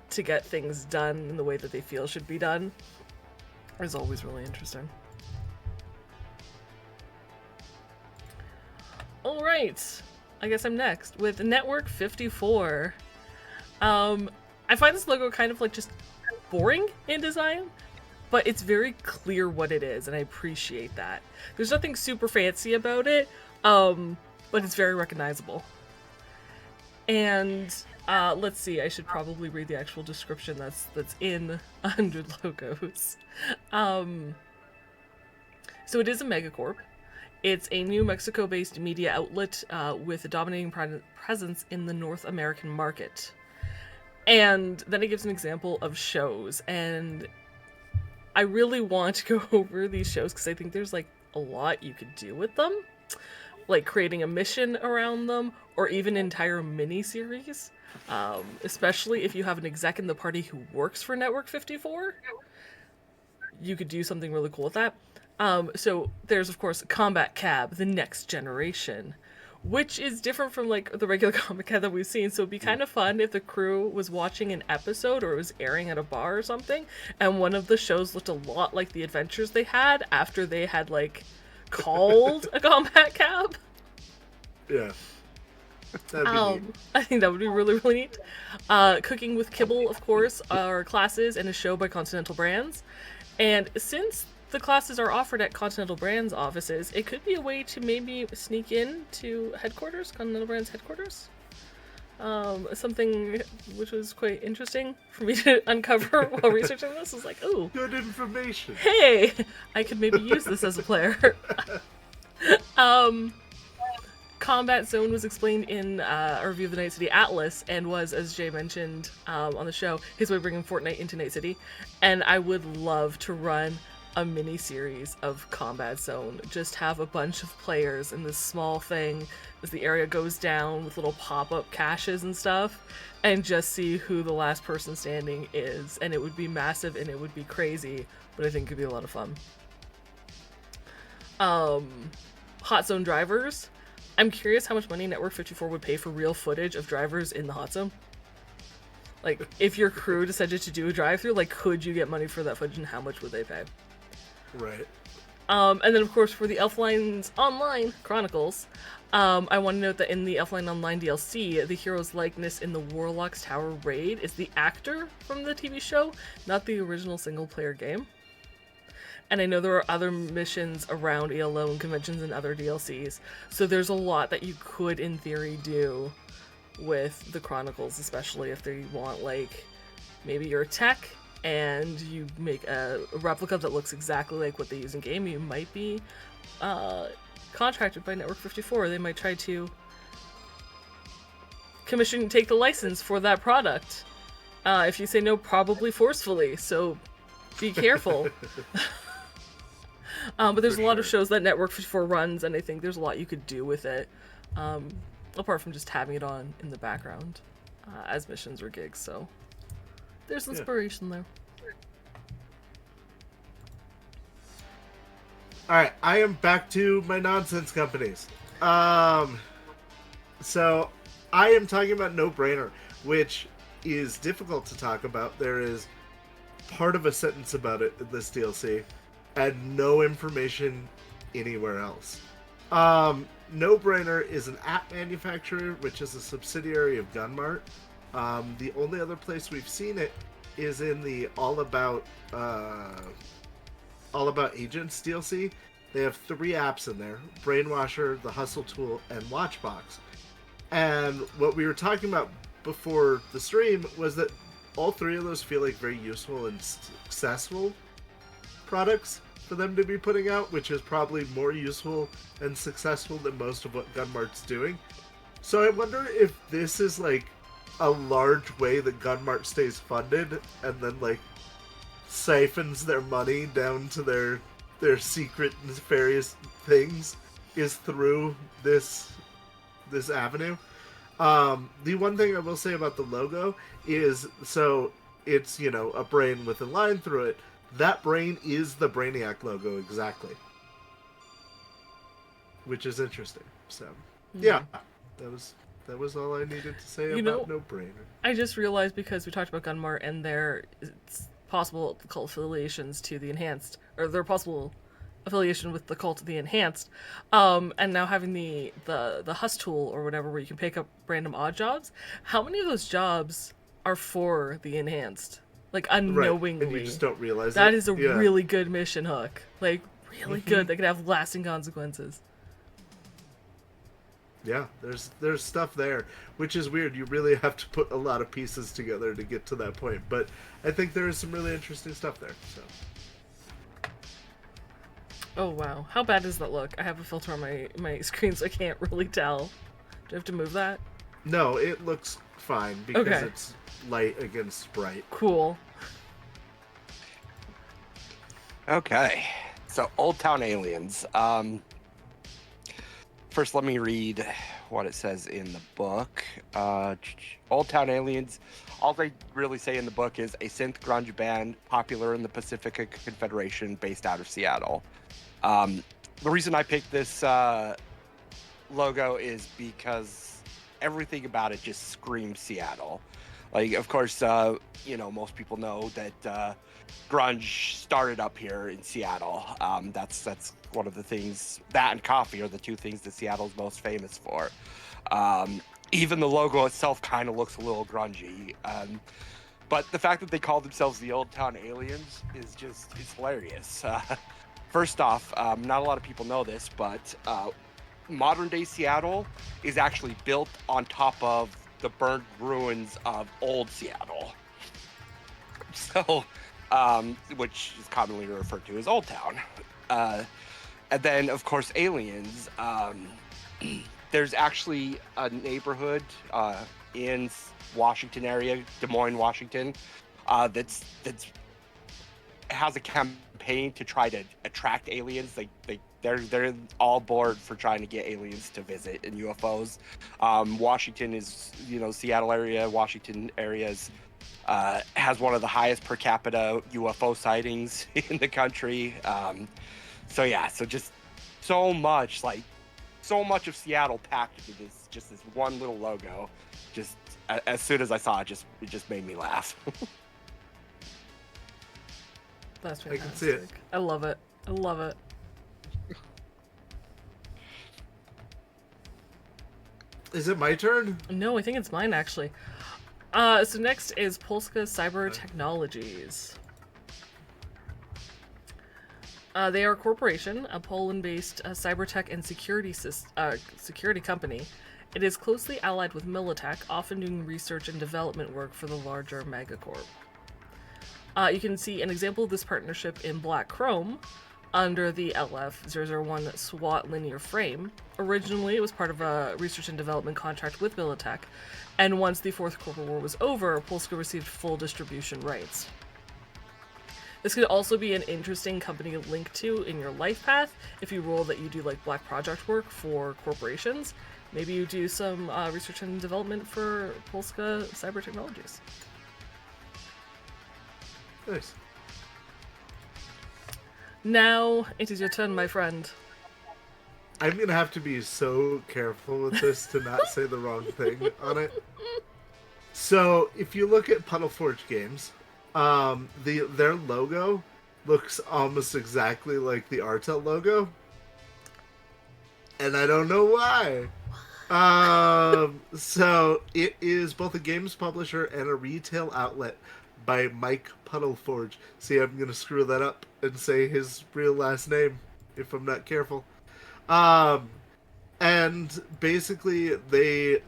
to get things done in the way that they feel should be done is always really interesting. All right. I guess I'm next with Network 54. I find this logo kind of like just boring in design, but it's very clear what it is, and I appreciate that. There's nothing super fancy about it, but it's very recognizable. And let's see, I should probably read the actual description that's in 100 logos. So it is a megacorp. It's a New Mexico-based media outlet with a dominating presence in the North American market. And then it gives an example of shows, and I really want to go over these shows because I think there's like a lot you could do with them, like creating a mission around them, or even entire mini-series, especially if you have an exec in the party who works for Network 54. You could do something really cool with that. So there's, of course, Combat Cab, the next generation, which is different from, like, the regular Combat Cab that we've seen. So it'd be kind of fun if the crew was watching an episode or it was airing at a bar or something, and one of the shows looked a lot like the adventures they had after they had, like, called a Combat Cab. Yeah. That'd be neat. I think that would be really, really neat. Cooking with Kibble, of course, are classes and a show by Continental Brands. And since the classes are offered at Continental Brands offices, it could be a way to maybe sneak in to headquarters, Continental Brands headquarters. Something which was quite interesting for me to uncover while researching this. Was like, oh, Good information. hey, I could maybe use this as a player. Combat Zone was explained in a review of the Night City Atlas, and was, as Jay mentioned on the show, his way of bringing Fortnite into Night City. And I would love to run a mini-series of Combat Zone. Just have a bunch of players in this small thing as the area goes down with little pop-up caches and stuff, and just see who the last person standing is. And it would be massive and it would be crazy, but I think it could be a lot of fun. Hot Zone drivers. I'm curious how much money Network 54 would pay for real footage of drivers in the hot zone. Like, if your crew decided to do a drive-through, like, could you get money for that footage, and how much would they pay? Right. And then, of course, for the Elflines Online Chronicles, I want to note that in the Elfline Online DLC, the hero's likeness in the Warlock's Tower raid is the actor from the TV show, not the original single-player game. And I know there are other missions around ELO and conventions and other DLCs, so there's a lot that you could, in theory, do with the Chronicles, especially if they want, like, maybe you're a tech and you make a replica that looks exactly like what they use in game. You might be contracted by Network 54. They might try to take the license for that product. If you say no, probably forcefully, so be careful. But there's a lot of shows that Network 54 runs, and I think there's a lot you could do with it, apart from just having it on in the background as missions or gigs, so there's inspiration there. Alright, I am back to my nonsense companies. So, I am talking about No Brainer, which is difficult to talk about. There is part of a sentence about it in this DLC, and no information anywhere else. No Brainer is an app manufacturer, which is a subsidiary of Gunmart. The only other place we've seen it is in the All About Agents DLC. They have 3 apps in there: Brainwasher, the Hustle Tool, and Watchbox. And what we were talking about before the stream was that all 3 of those feel like very useful and successful products for them to be putting out, which is probably more useful and successful than most of what Gunmart's doing. So I wonder if this is like a large way that Gunmart stays funded and then like siphons their money down to their secret nefarious things is through this avenue. The one thing I will say about the logo is, so it's, you know, a brain with a line through it. That brain is the Brainiac logo exactly, which is interesting. So, yeah, that was all I needed to say about No Brainer. I just realized, because we talked about Gunmart and their possible affiliations to the Enhanced, or their possible affiliation with the Cult of the Enhanced, and now having the Hus tool or whatever, where you can pick up random odd jobs. How many of those jobs are for the Enhanced? Like, unknowingly. And you just don't realize that it. is a Yeah. really good mission hook. Like, really good. That could have lasting consequences. Yeah, there's stuff there, which is weird. You really have to put a lot of pieces together to get to that point. But I think there is some really interesting stuff there. So. Oh, wow. How bad does that look? I have a filter on my screen, so I can't really tell. Do I have to move that? No, it looks fine because Okay. it's light against bright. Cool. Okay, so Old Town Aliens. First, let me read what it says in the book. Old Town Aliens. All they really say in the book is a synth grunge band popular in the Pacific Confederation, based out of Seattle. The reason I picked this logo is because everything about it just screams Seattle. Like, of course, most people know that grunge started up here in Seattle. That's one of the things. That and coffee are the two things that Seattle's most famous for. Even the logo itself kind of looks a little grungy. But the fact that they call themselves the Old Town Aliens is it's hilarious. First off, not a lot of people know this, but modern day Seattle is actually built on top of the burned ruins of old Seattle. So, which is commonly referred to as Old Town. And then, of course, aliens. There's actually a neighborhood in Washington area, Des Moines, Washington, that's has a campaign to try to attract aliens. They're all bored for trying to get aliens to visit and UFOs. Washington is, Seattle area, Washington areas has one of the highest per capita UFO sightings in the country. So just so much of Seattle packed into this one little logo. Just as soon as I saw it, it just made me laugh. That's fantastic. I can see it. I love it. I love it. Is it my turn? No, I think it's mine, actually. So next is Polska Cyber Technologies. They are a corporation, a Poland-based cybertech and security company. It is closely allied with Militech, often doing research and development work for the larger megacorp. You can see an example of this partnership in Black Chrome under the LF-001 SWAT linear frame. Originally, it was part of a research and development contract with Militech, and once the Fourth Corporate War was over, Polska received full distribution rights. This could also be an interesting company to link to in your life path if you roll that you do like black project work for corporations. Maybe you do some research and development for Polska Cyber Technologies. Nice. Now it is your turn, my friend. I'm gonna have to be so careful with this to not say the wrong thing on it. So, if you look at Puddle Forge Games, their logo looks almost exactly like the Artel logo, and I don't know why. So it is both a games publisher and a retail outlet by Mike Puddleforge. See, I'm gonna screw that up and say his real last name if I'm not careful. And basically they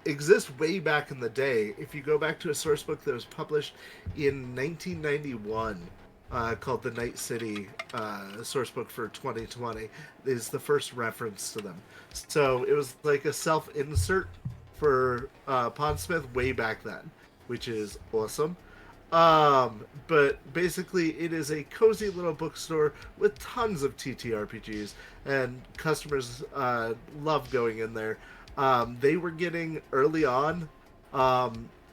exist way back in the day. If you go back to a source book that was published in 1991, called the Night City source book for 2020, is the first reference to them. So it was like a self-insert for Pondsmith way back then, which is awesome. But basically it is a cozy little bookstore with tons of TTRPGs, and customers love going in there. They were getting early on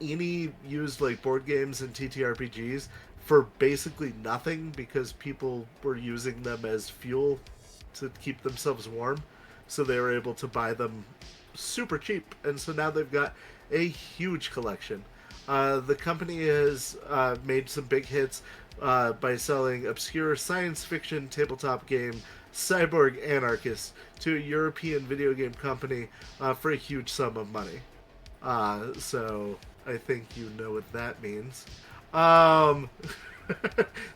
any used like board games and TTRPGs for basically nothing because people were using them as fuel to keep themselves warm, so they were able to buy them super cheap, and so now they've got a huge collection. The company has made some big hits by selling obscure science fiction tabletop game Cyborg Anarchist to a European video game company for a huge sum of money. So I think you know what that means. Um,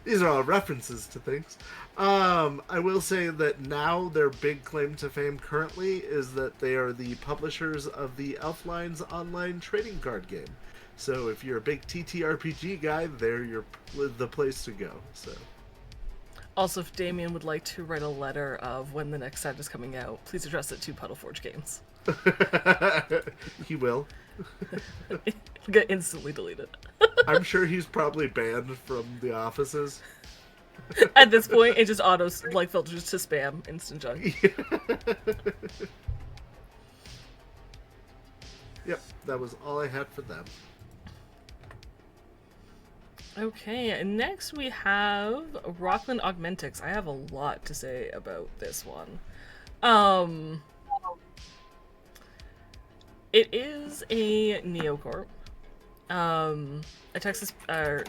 these are all references to things. I will say that now their big claim to fame currently is that they are the publishers of the Elflines online trading card game. So if you're a big TTRPG guy, they're the place to go. So. Also, if Damien would like to write a letter of when the next set is coming out, please address it to Puddleforge Games. He will. It'll get instantly deleted. I'm sure he's probably banned from the offices. At this point, it just filters to spam, instant junk. Yep, that was all I had for them. Okay, and next we have Rockland Augmentics. I have a lot to say about this one. It is a neocorp. A Texas-based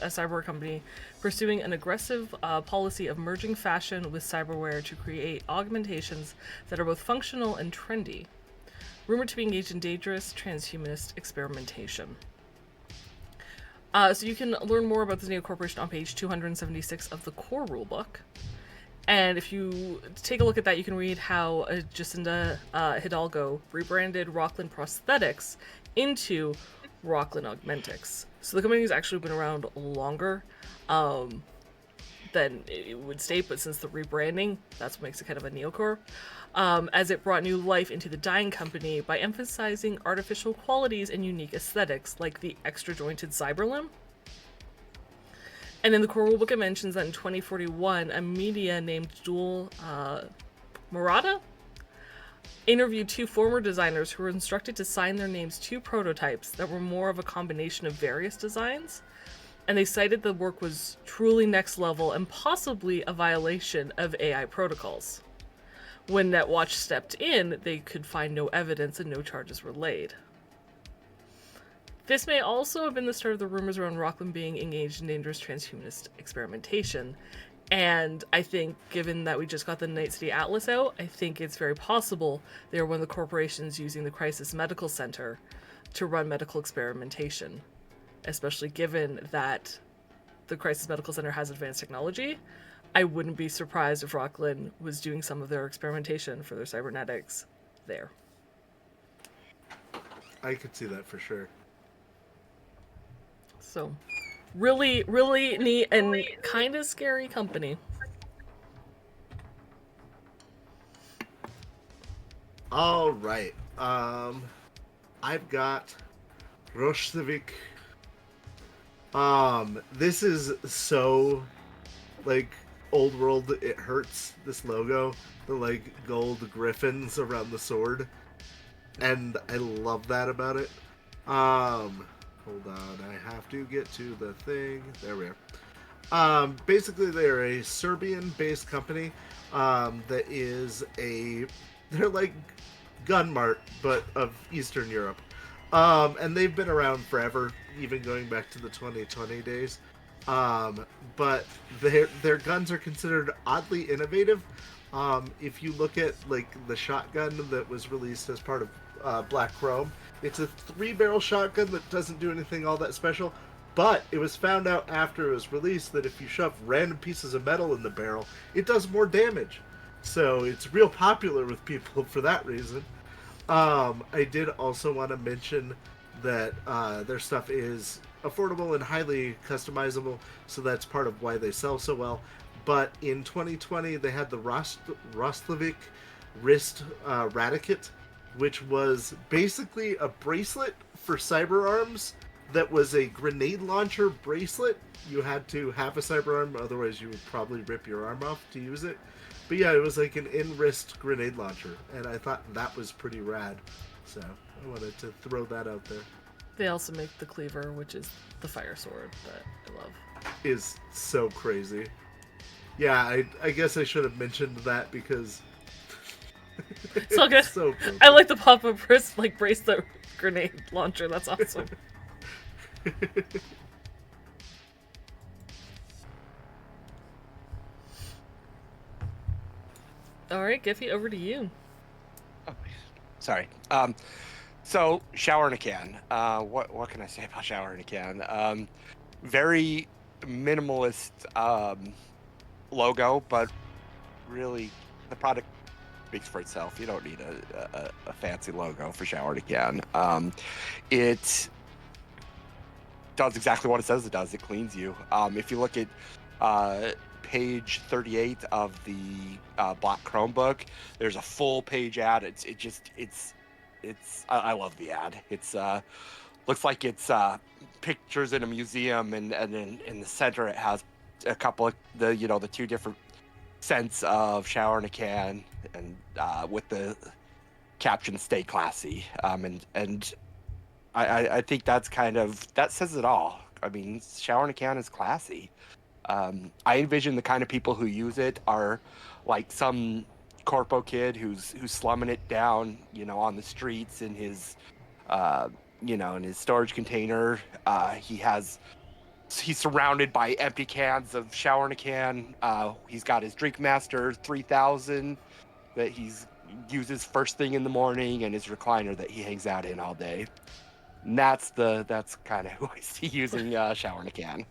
cyber company pursuing an aggressive policy of merging fashion with cyberware to create augmentations that are both functional and trendy. Rumored to be engaged in dangerous transhumanist experimentation. So you can learn more about this neocorporation on page 276 of the core rulebook. And if you take a look at that, you can read how Jacinda Hidalgo rebranded Rockland Prosthetics into Rockland Augmentics. So the company has actually been around longer than it would state, but since the rebranding, that's what makes it kind of a neocorp. As it brought new life into the dyeing company by emphasizing artificial qualities and unique aesthetics, like the extra-jointed cyberlimb. And in the core rulebook, it mentions that in 2041, a media named Dual Murata interviewed two former designers who were instructed to sign their names to prototypes that were more of a combination of various designs. And they cited the work was truly next level and possibly a violation of AI protocols. When NetWatch stepped in, they could find no evidence and no charges were laid. This may also have been the start of the rumors around Rockland being engaged in dangerous transhumanist experimentation. And I think, given that we just got the Night City Atlas out, I think it's very possible they are one of the corporations using the Crisis Medical Center to run medical experimentation. Especially given that the Crisis Medical Center has advanced technology, I wouldn't be surprised if Rockland was doing some of their experimentation for their cybernetics there. I could see that for sure. So, really, really neat and kind of scary company. All right. I've got Roshevik. This is so, like, old world. It hurts. This logo, the like gold griffins around the sword, and I love that about it. Hold on, I have to get to the thing. There we are. Basically, they're a Serbian-based company that is they're like Gunmart, but of Eastern Europe. And they've been around forever, even going back to the 2020 days. But their guns are considered oddly innovative. If you look at like the shotgun that was released as part of Black Chrome, it's a 3-barrel shotgun that doesn't do anything all that special. But it was found out after it was released that if you shove random pieces of metal in the barrel, it does more damage. So it's real popular with people for that reason. I did also want to mention that their stuff is affordable and highly customizable, so that's part of why they sell so well. But in 2020, they had the Roslavik Wrist Radicate, which was basically a bracelet for cyber arms that was a grenade launcher bracelet. You had to have a cyber arm, otherwise you would probably rip your arm off to use it. But yeah, it was like an in-wrist grenade launcher, and I thought that was pretty rad. So I wanted to throw that out there. They also make the cleaver, which is the fire sword that I love. Is so crazy. Yeah, I guess I should have mentioned that because It's all good. so cool. I like the pop-up bracelet grenade launcher. That's awesome. All right, Giffy, over to you. Oh, sorry. So shower in a can. What can I say about shower in a can? Very minimalist logo, but really the product speaks for itself. You don't need a fancy logo for shower in a can. It does exactly what it says it does. It cleans you. If you look at page 38 of the Black Chromebook, there's a full page ad. I love the ad. It's looks like it's pictures in a museum, and in the center it has a couple of the two different scents of shower in a can, and with the caption "Stay classy." And I think that says it all. I mean, shower in a can is classy. I envision the kind of people who use it are like some corpo kid who's slumming it down, on the streets in his, in his storage container. He's surrounded by empty cans of shower in a can. He's got his Drinkmaster 3000 that he's uses first thing in the morning, and his recliner that he hangs out in all day. And that's kind of who I see using shower in a can.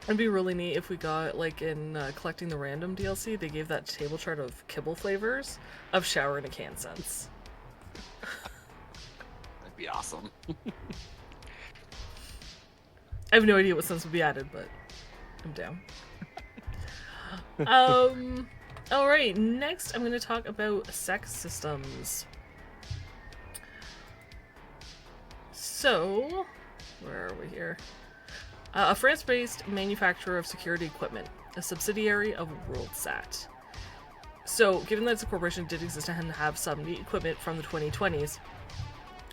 It'd be really neat if we got, like, in Collecting the Random DLC, they gave that table chart of kibble flavors of shower in a can scents. That'd be awesome. I have no idea what scents would be added, but I'm down. Alright, next I'm going to talk about sex systems. So, where are we here? A France-based manufacturer of security equipment, a subsidiary of WorldSat. So, given that the corporation did exist and have some neat equipment from the 2020s,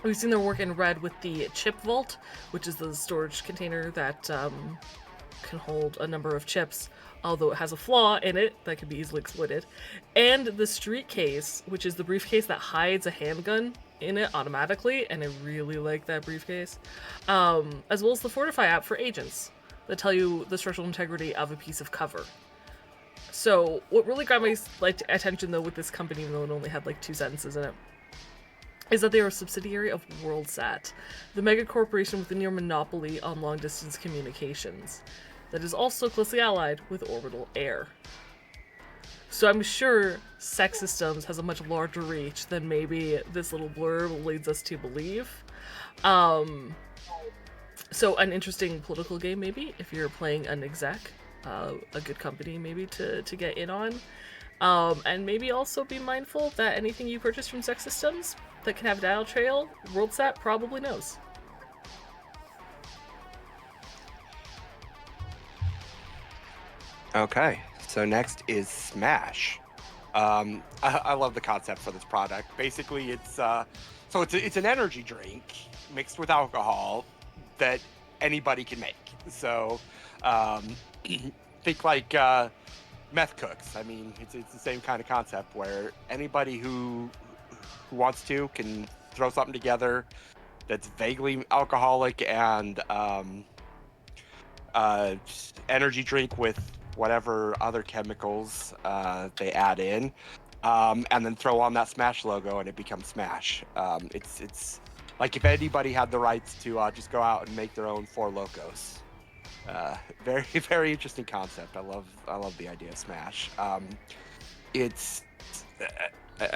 we've seen their work in red with the chip vault, which is the storage container that can hold a number of chips, although it has a flaw in it that can be easily exploited, and the street case, which is the briefcase that hides a handgun in it automatically, and I really like that briefcase, as well as the Fortify app for agents that tell you the structural integrity of a piece of cover. So what really got my attention though with this company, even though it only had like 2 sentences in it, is that they are a subsidiary of WorldSat, the mega corporation with a near monopoly on long-distance communications that is also closely allied with Orbital Air. So I'm sure sex systems has a much larger reach than maybe this little blurb leads us to believe. So an interesting political game maybe, if you're playing an exec, a good company maybe to get in on. And maybe also be mindful that anything you purchase from sex systems that can have dial trail, WorldSat probably knows. Okay, so next is Smash. I love the concept for this product. Basically, it's an energy drink mixed with alcohol that anybody can make. So think like meth cooks. I mean, it's the same kind of concept where anybody who wants to can throw something together that's vaguely alcoholic and energy drink with whatever other chemicals they add in, and then throw on that Smash logo and it becomes Smash. It's like if anybody had the rights to just go out and make their own Four Locos. Very, very interesting concept. I love the idea of Smash. I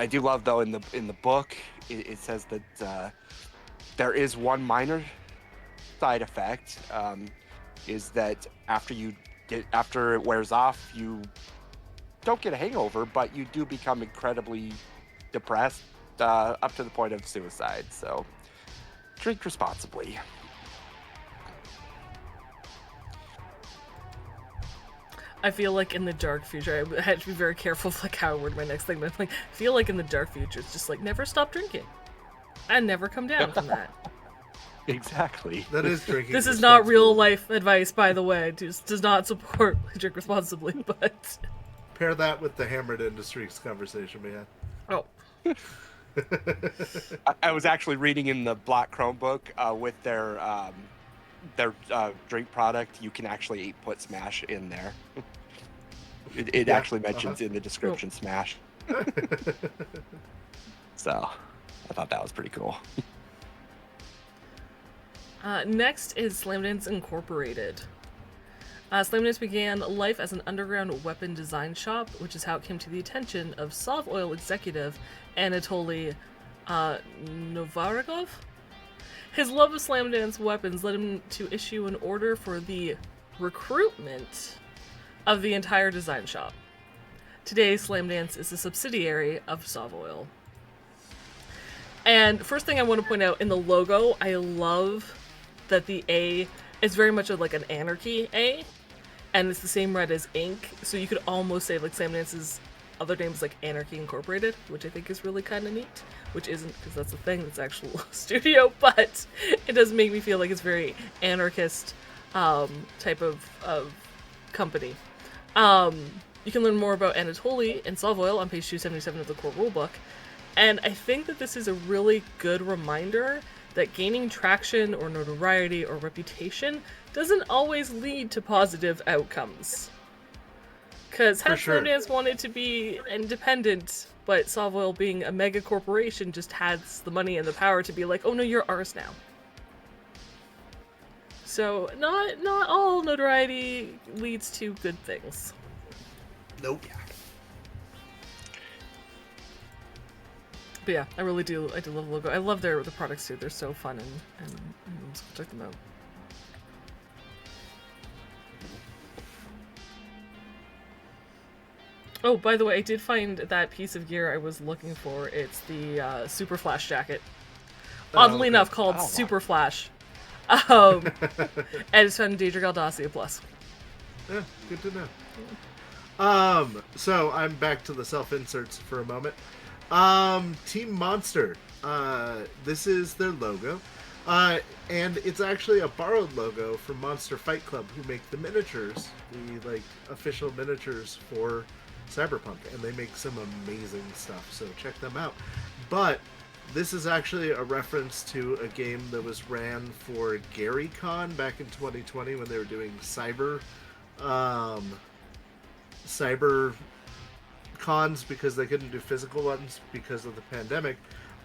do love though in the book it says that there is one minor side effect, is that after it wears off, you don't get a hangover, but you do become incredibly depressed, up to the point of suicide. So drink responsibly. I feel like in the dark future, I had to be very careful of like how I word my next thing, but I feel like in the dark future, it's just like never stop drinking and never come down from that. Exactly. That is drinking. This is not real life advice, by the way. It does not support drink responsibly, but pair that with the Hammered Industries conversation we had. Oh. I was actually reading in the Black Chromebook with their drink product. You can actually put Smash in there. It Yeah, actually mentions in the description Smash. So I thought that was pretty cool. Next is Slamdance Incorporated. Slamdance began life as an underground weapon design shop, which is how it came to the attention of Sovoil executive Anatoly Novaragov. His love of Slamdance weapons led him to issue an order for the recruitment of the entire design shop. Today, Slamdance is a subsidiary of Sovoil. And first thing I want to point out in the logo, I love that the A is very much like an anarchy A, and it's the same red as ink, so you could almost say like Slamdance's other name is like Anarchy Incorporated, which I think is really kind of neat, which isn't because that's a thing, that's actual studio, but it does make me feel like it's very anarchist type of company. You can learn more about Anatoly and Sovoil on page 277 of the core rulebook, and I think that this is a really good reminder that gaining traction or notoriety or reputation doesn't always lead to positive outcomes. Because had Slamdance wanted to be independent, but Sovoil being a mega corporation just has the money and the power to be like, oh no, you're ours now. So not all notoriety leads to good things. Nope. But yeah, I do love the logo. I love the products too. They're so fun and so check them out. Oh, by the way, I did find that piece of gear I was looking for. It's the Super Flash jacket. Oddly enough, called Super Flash. And it's found in Daedra Galdacia Plus. Yeah, good to know. So I'm back to the self-inserts for a moment. Team Monster. This is their logo. And it's actually a borrowed logo from Monster Fight Club, who make the miniatures, the official miniatures for Cyberpunk, and they make some amazing stuff, so check them out. But this is actually a reference to a game that was ran for GaryCon back in 2020 when they were doing cyber cons because they couldn't do physical ones because of the pandemic.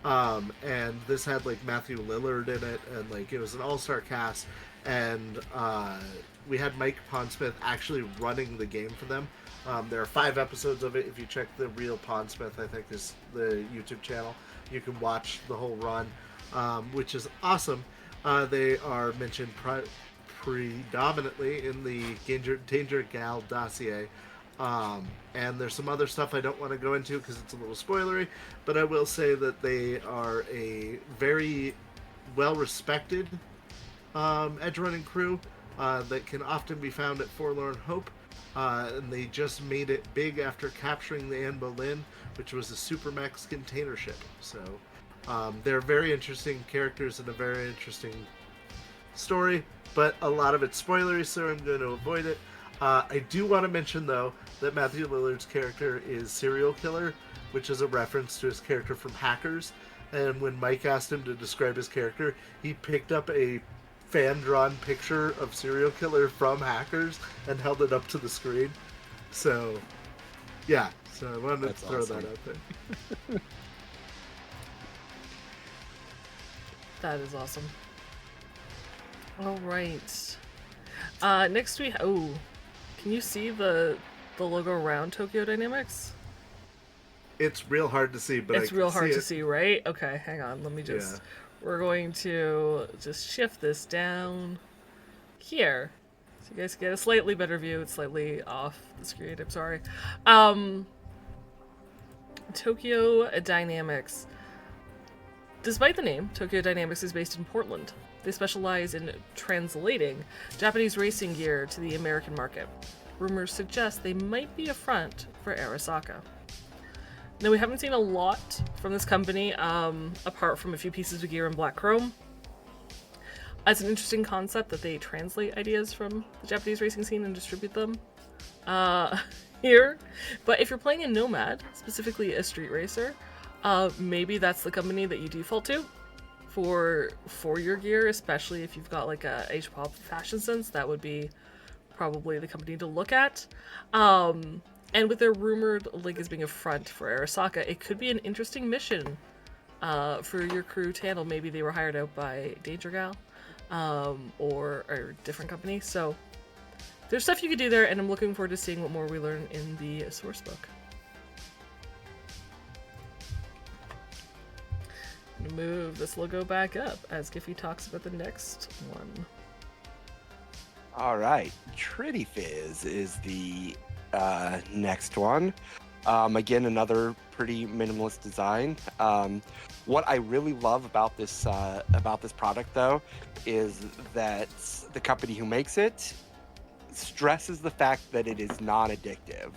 And this had like Matthew Lillard in it, and like it was an all-star cast, and we had Mike Pondsmith actually running the game for them. There are 5 episodes of it. If you check the Real Pondsmith, I think is the YouTube channel, you can watch the whole run, which is awesome. They are mentioned predominantly in the Danger Gal dossier. And there's some other stuff I don't want to go into because it's a little spoilery, but I will say that they are a very well-respected edge-running crew that can often be found at Forlorn Hope. And they just made it big after capturing the Anne Boleyn, which was a Supermax container ship. So they're very interesting characters and a very interesting story, but a lot of it's spoilery, so I'm going to avoid it. I do want to mention, though, that Matthew Lillard's character is Serial Killer, which is a reference to his character from Hackers. And when Mike asked him to describe his character, he picked up a fan-drawn picture of Serial Killer from Hackers and held it up to the screen. So, yeah. So I wanted to throw that out there. That is awesome. All right. Next we can you see the logo around Tokyo Dynamics? It's real hard to see, but it's real hard to see, right? Okay, hang on. Let me just. Yeah. We're going to just shift this down here, so you guys get a slightly better view. It's slightly off the screen. I'm sorry. Tokyo Dynamics. Despite the name, Tokyo Dynamics is based in Portland. They specialize in translating Japanese racing gear to the American market. Rumors suggest they might be a front for Arasaka. Now, we haven't seen a lot from this company, apart from a few pieces of gear in black chrome. It's an interesting concept that they translate ideas from the Japanese racing scene and distribute them here. But if you're playing a Nomad, specifically a street racer, maybe that's the company that you default to for your gear, especially if you've got like a H-pop fashion sense. That would be probably the company to look at. And with their rumored link as being a front for Arasaka, it could be an interesting mission for your crew to handle. Maybe they were hired out by Danger Gal or a different company. So there's stuff you could do there, and I'm looking forward to seeing what more we learn in the source book. I'm gonna move this logo back up as Giffy talks about the next one. All right, Tritty Fizz is the next one. Again, another pretty minimalist design. What I really love about this product, though, is that the company who makes it stresses the fact that it is non-addictive.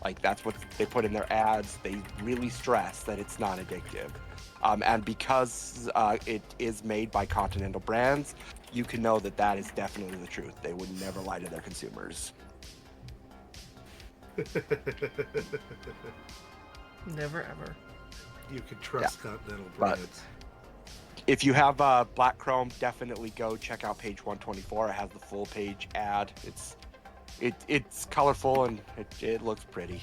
Like, that's what they put in their ads. They really stress that it's non-addictive. And because it is made by Continental Brands, you can know that that is definitely the truth. They would never lie to their consumers. Never ever. You can trust Continental But Brands. if you have Black Chrome, definitely go check out page 124. It has the full page ad. It's colorful and it looks pretty.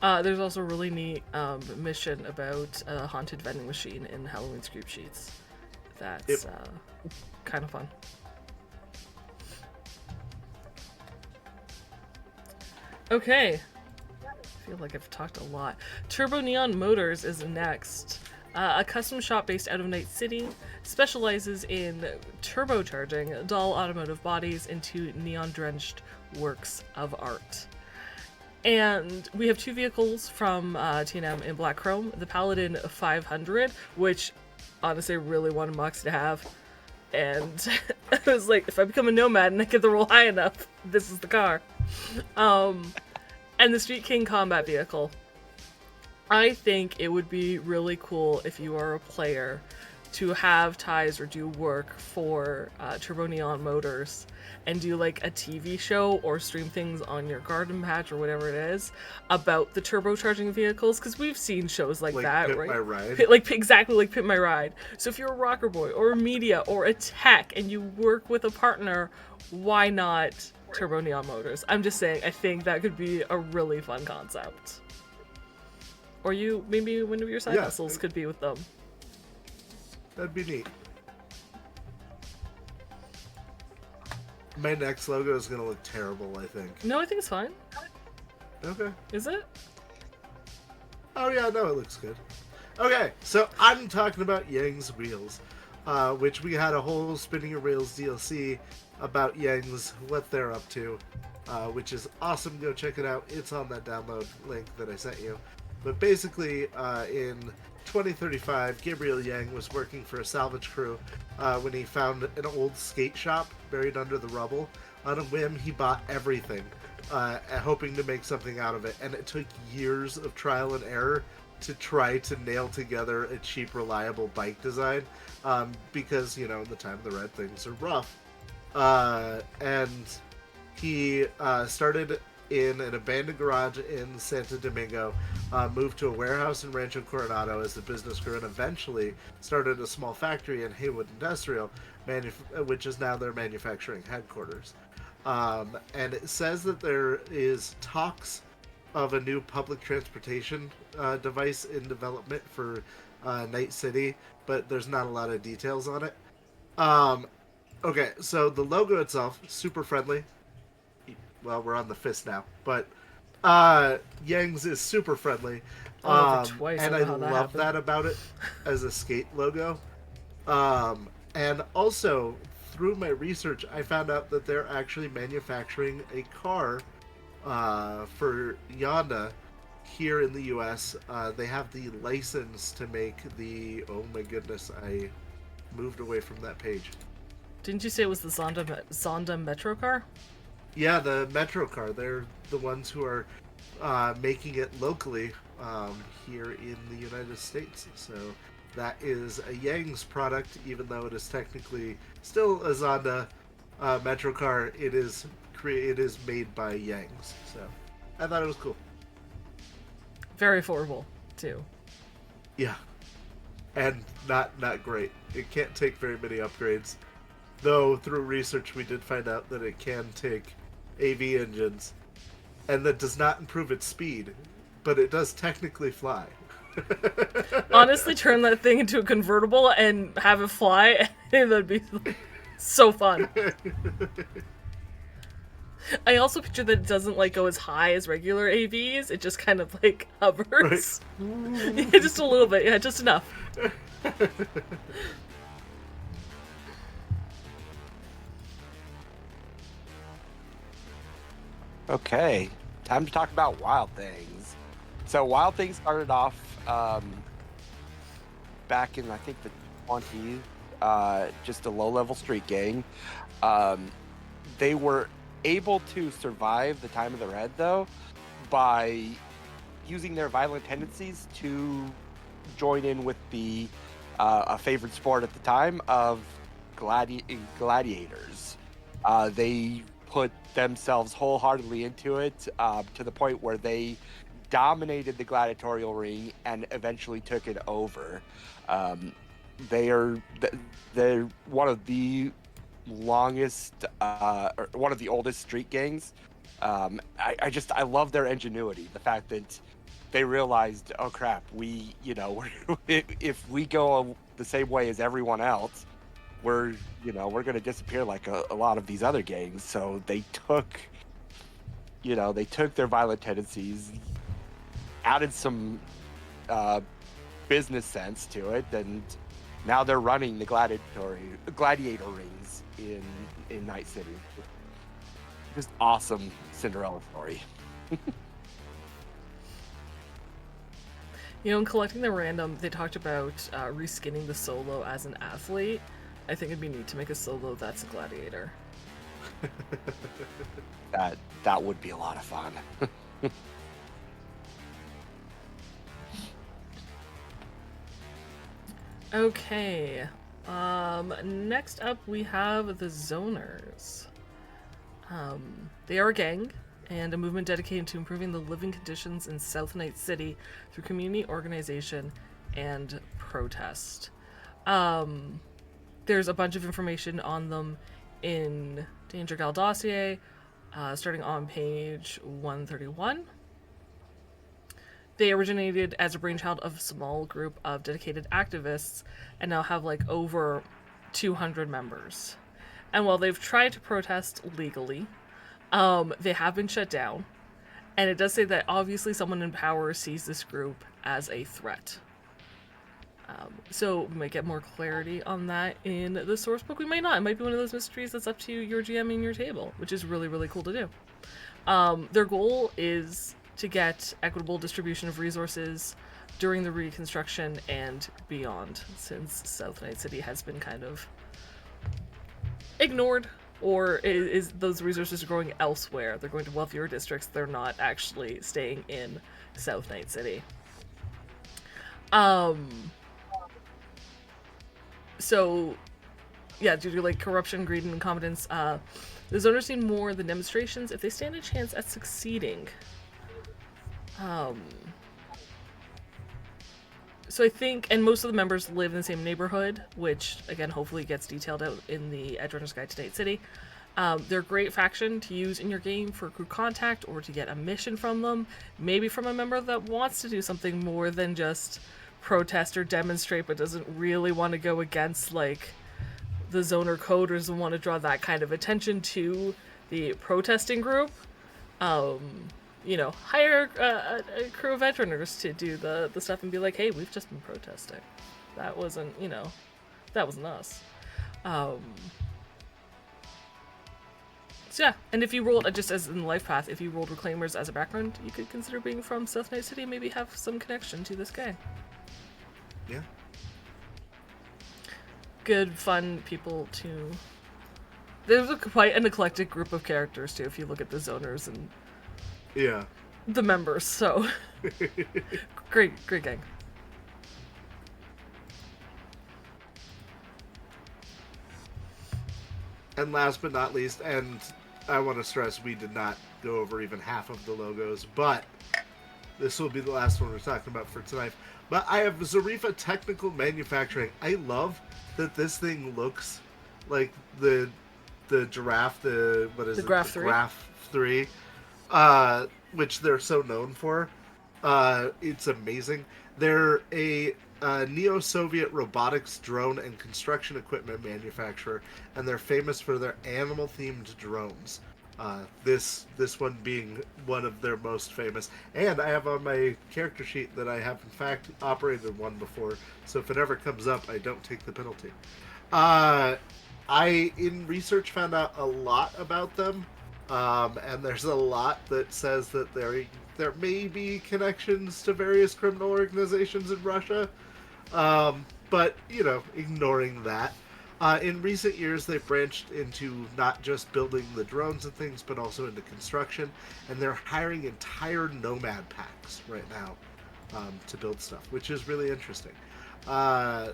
There's also a really neat mission about a haunted vending machine in Halloween Scoop Sheets. That's kind of fun. Okay. I feel like I've talked a lot. Turbo Neon Motors is next. A custom shop based out of Night City specializes in turbocharging dull automotive bodies into neon-drenched works of art. And we have two vehicles from T&M in Black Chrome. The Paladin 500, which honestly I really wanted Mox to have. And I was like, if I become a nomad and I get the roll high enough, this is the car. And the Street King combat vehicle. I think it would be really cool if you are a player to have ties or do work for Turbo Neon Motors and do like a TV show or stream things on your garden patch or whatever it is about the turbocharging vehicles, because we've seen shows like that, Pit right? My Ride. Exactly like Pit My Ride. So if you're a rocker boy or a media or a tech and you work with a partner, why not Turbo Neon Motors? I'm just saying, I think that could be a really fun concept. Or maybe one of your side hustles could be with them. That'd be neat. My next logo is gonna look terrible, I think. No, I think it's fine. Okay. Is it? Oh yeah, no, it looks good. Okay, so I'm talking about Yang's Wheels, which we had a whole Spinning Your Wheels DLC about Yang's, what they're up to, which is awesome. Go check it out. It's on that download link that I sent you. But basically, in 2035, Gabriel Yang was working for a salvage crew when he found an old skate shop buried under the rubble. On a whim, he bought everything, hoping to make something out of it. And it took years of trial and error to try to nail together a cheap, reliable bike design, because, in the time of the Red, things are rough. And he started in an abandoned garage in Santo Domingo, moved to a warehouse in Rancho Coronado as the business grew, and eventually started a small factory in Haywood Industrial, which is now their manufacturing headquarters. And it says that there is talks of a new public transportation device in development for Night City, but there's not a lot of details on it. Okay, so the logo itself, super friendly. Well, we're on the fist now, but Yang's is super friendly, and I love that about it as a skate logo. And also, through my research, I found out that they're actually manufacturing a car for Yonda here in the U.S. They have the license to make the... Oh my goodness, I moved away from that page. Didn't you say it was the Zonda Metro car? Yeah, the Metro car. They're the ones who are making it locally here in the United States. So that is a Yang's product, even though it is technically still a Zonda Metro car. It is made by Yang's. So I thought it was cool. Very affordable too. Yeah, and not great. It can't take very many upgrades. Though through research we did find out that it can take AV engines, and that does not improve its speed, but it does technically fly. Honestly, turn that thing into a convertible and have it fly, and that'd be so fun. I also picture that it doesn't like go as high as regular AVs. It just kind of like hovers. Right. Just a little bit, yeah, just enough. Okay, time to talk about Wild Things. So Wild Things started off back in, I think, the 20s, just a low-level street gang. They were able to survive the time of the Red, though, by using their violent tendencies to join in with the a favorite sport at the time of gladiators. They put themselves wholeheartedly into it to the point where they dominated the gladiatorial ring and eventually took it over. They're one of the longest, or one of the oldest street gangs. I love their ingenuity. The fact that they realized, oh crap, if we go the same way as everyone else, we're going to disappear like a lot of these other gangs. So they took their violent tendencies, added some business sense to it, and now they're running the gladiator rings in Night City. Just awesome Cinderella story. In collecting the random, they talked about reskinning the Solo as an athlete. I think it'd be neat to make a Solo that's a gladiator. That would be a lot of fun. Okay. Next up we have the Zoners. They are a gang and a movement dedicated to improving the living conditions in South Night City through community organization and protest. There's a bunch of information on them in Danger Gal dossier, starting on page 131. They originated as a brainchild of a small group of dedicated activists and now have like over 200 members. And while they've tried to protest legally, they have been shut down. And it does say that obviously someone in power sees this group as a threat. So we might get more clarity on that in the source book. We might not. It might be one of those mysteries that's up to your GM and your table, which is really, really cool to do. Their goal is to get equitable distribution of resources during the Reconstruction and beyond, since South Night City has been kind of ignored, or is those resources are going elsewhere. They're going to wealthier districts. They're not actually staying in South Night City. So, yeah, due to like corruption, greed, and incompetence, the zoners need more than demonstrations if they stand a chance at succeeding. So I think, and most of the members live in the same neighborhood, which again hopefully gets detailed out in the Edgerunner's Guide to Night City. They're a great faction to use in your game for crew contact or to get a mission from them, maybe from a member that wants to do something more than just protest or demonstrate, but doesn't really want to go against like the zoner code or doesn't want to draw that kind of attention to the protesting group. Hire a crew of veteraners to do the stuff and be like, hey, we've just been protesting. That wasn't us. So yeah, and if you rolled, just as in the life path, if you rolled Reclaimers as a background, you could consider being from South Night City and maybe have some connection to this guy. Yeah. Good, fun people to... There's quite an eclectic group of characters, too, if you look at the zoners and... Yeah. The members, so... great gang. And last but not least, and I want to stress we did not go over even half of the logos, but this will be the last one we're talking about for tonight. But I have Zarifa Technical Manufacturing. I love that this thing looks like the giraffe, the Graph 3. which they're so known for. It's amazing. They're a neo-Soviet robotics, drone, and construction equipment manufacturer, and they're famous for their animal-themed drones. This one being one of their most famous. And I have on my character sheet that I have in fact operated one before, so if it ever comes up, I don't take the penalty. I, in research, found out a lot about them, and there's a lot that says that there may be connections to various criminal organizations in Russia, but, ignoring that. In recent years, they've branched into not just building the drones and things, but also into construction, and they're hiring entire nomad packs right now to build stuff, which is really interesting.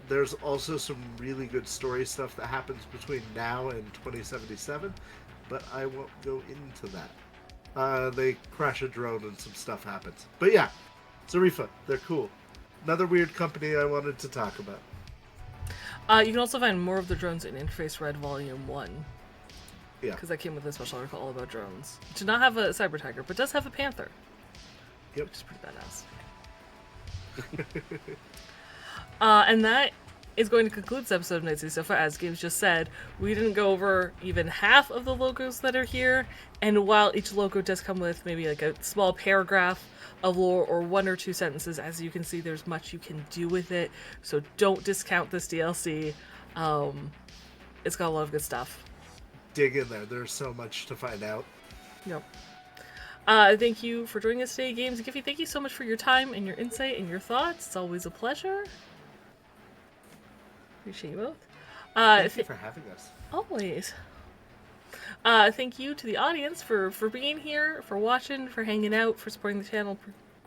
There's also some really good story stuff that happens between now and 2077, but I won't go into that. They crash a drone and some stuff happens. But yeah, Zarifa, they're cool. Another weird company I wanted to talk about. You can also find more of the drones in Interface Red Volume 1. Yeah. Because that came with a special article all about drones. It did not have a Cyber Tiger, but does have a Panther. Yep. Which is pretty badass. And that is going to conclude this episode of Night City Sofa. As Games just said, we didn't go over even half of the logos that are here, and while each logo does come with maybe like a small paragraph of lore or one or two sentences, as you can see, there's much you can do with it, so don't discount this DLC. It's got a lot of good stuff. Dig in there. There's so much to find out. Yep. Thank you for joining us today, Games and Giffy. Thank you so much for your time and your insight and your thoughts. It's always a pleasure. Appreciate you both. Thank you for having us. Always. Thank you to the audience for being here, for watching, for hanging out, for supporting the channel.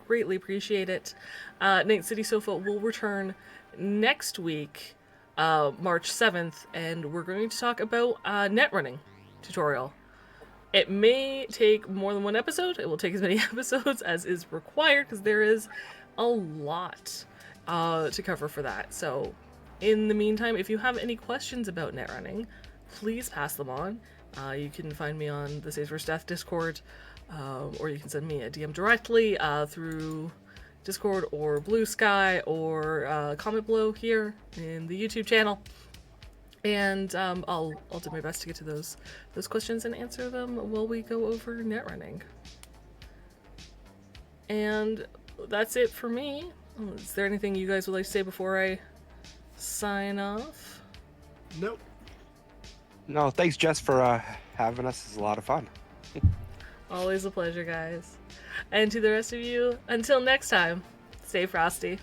Greatly appreciate it. Night City Sofa will return next week, March 7th, and we're going to talk about net running tutorial. It may take more than one episode. It will take as many episodes as is required, because there is a lot to cover for that. So in the meantime, if you have any questions about net running, please pass them on. You can find me on the Saves vs. Death Discord, or you can send me a DM directly through Discord or Blue Sky, or comment below here in the YouTube channel. And I'll do my best to get to those questions and answer them while we go over net running. And that's it for me. Is there anything you guys would like to say before I sign off? Nope. No, thanks, Jess, for having us. It's a lot of fun. Always a pleasure, guys. And to the rest of you, until next time, stay frosty.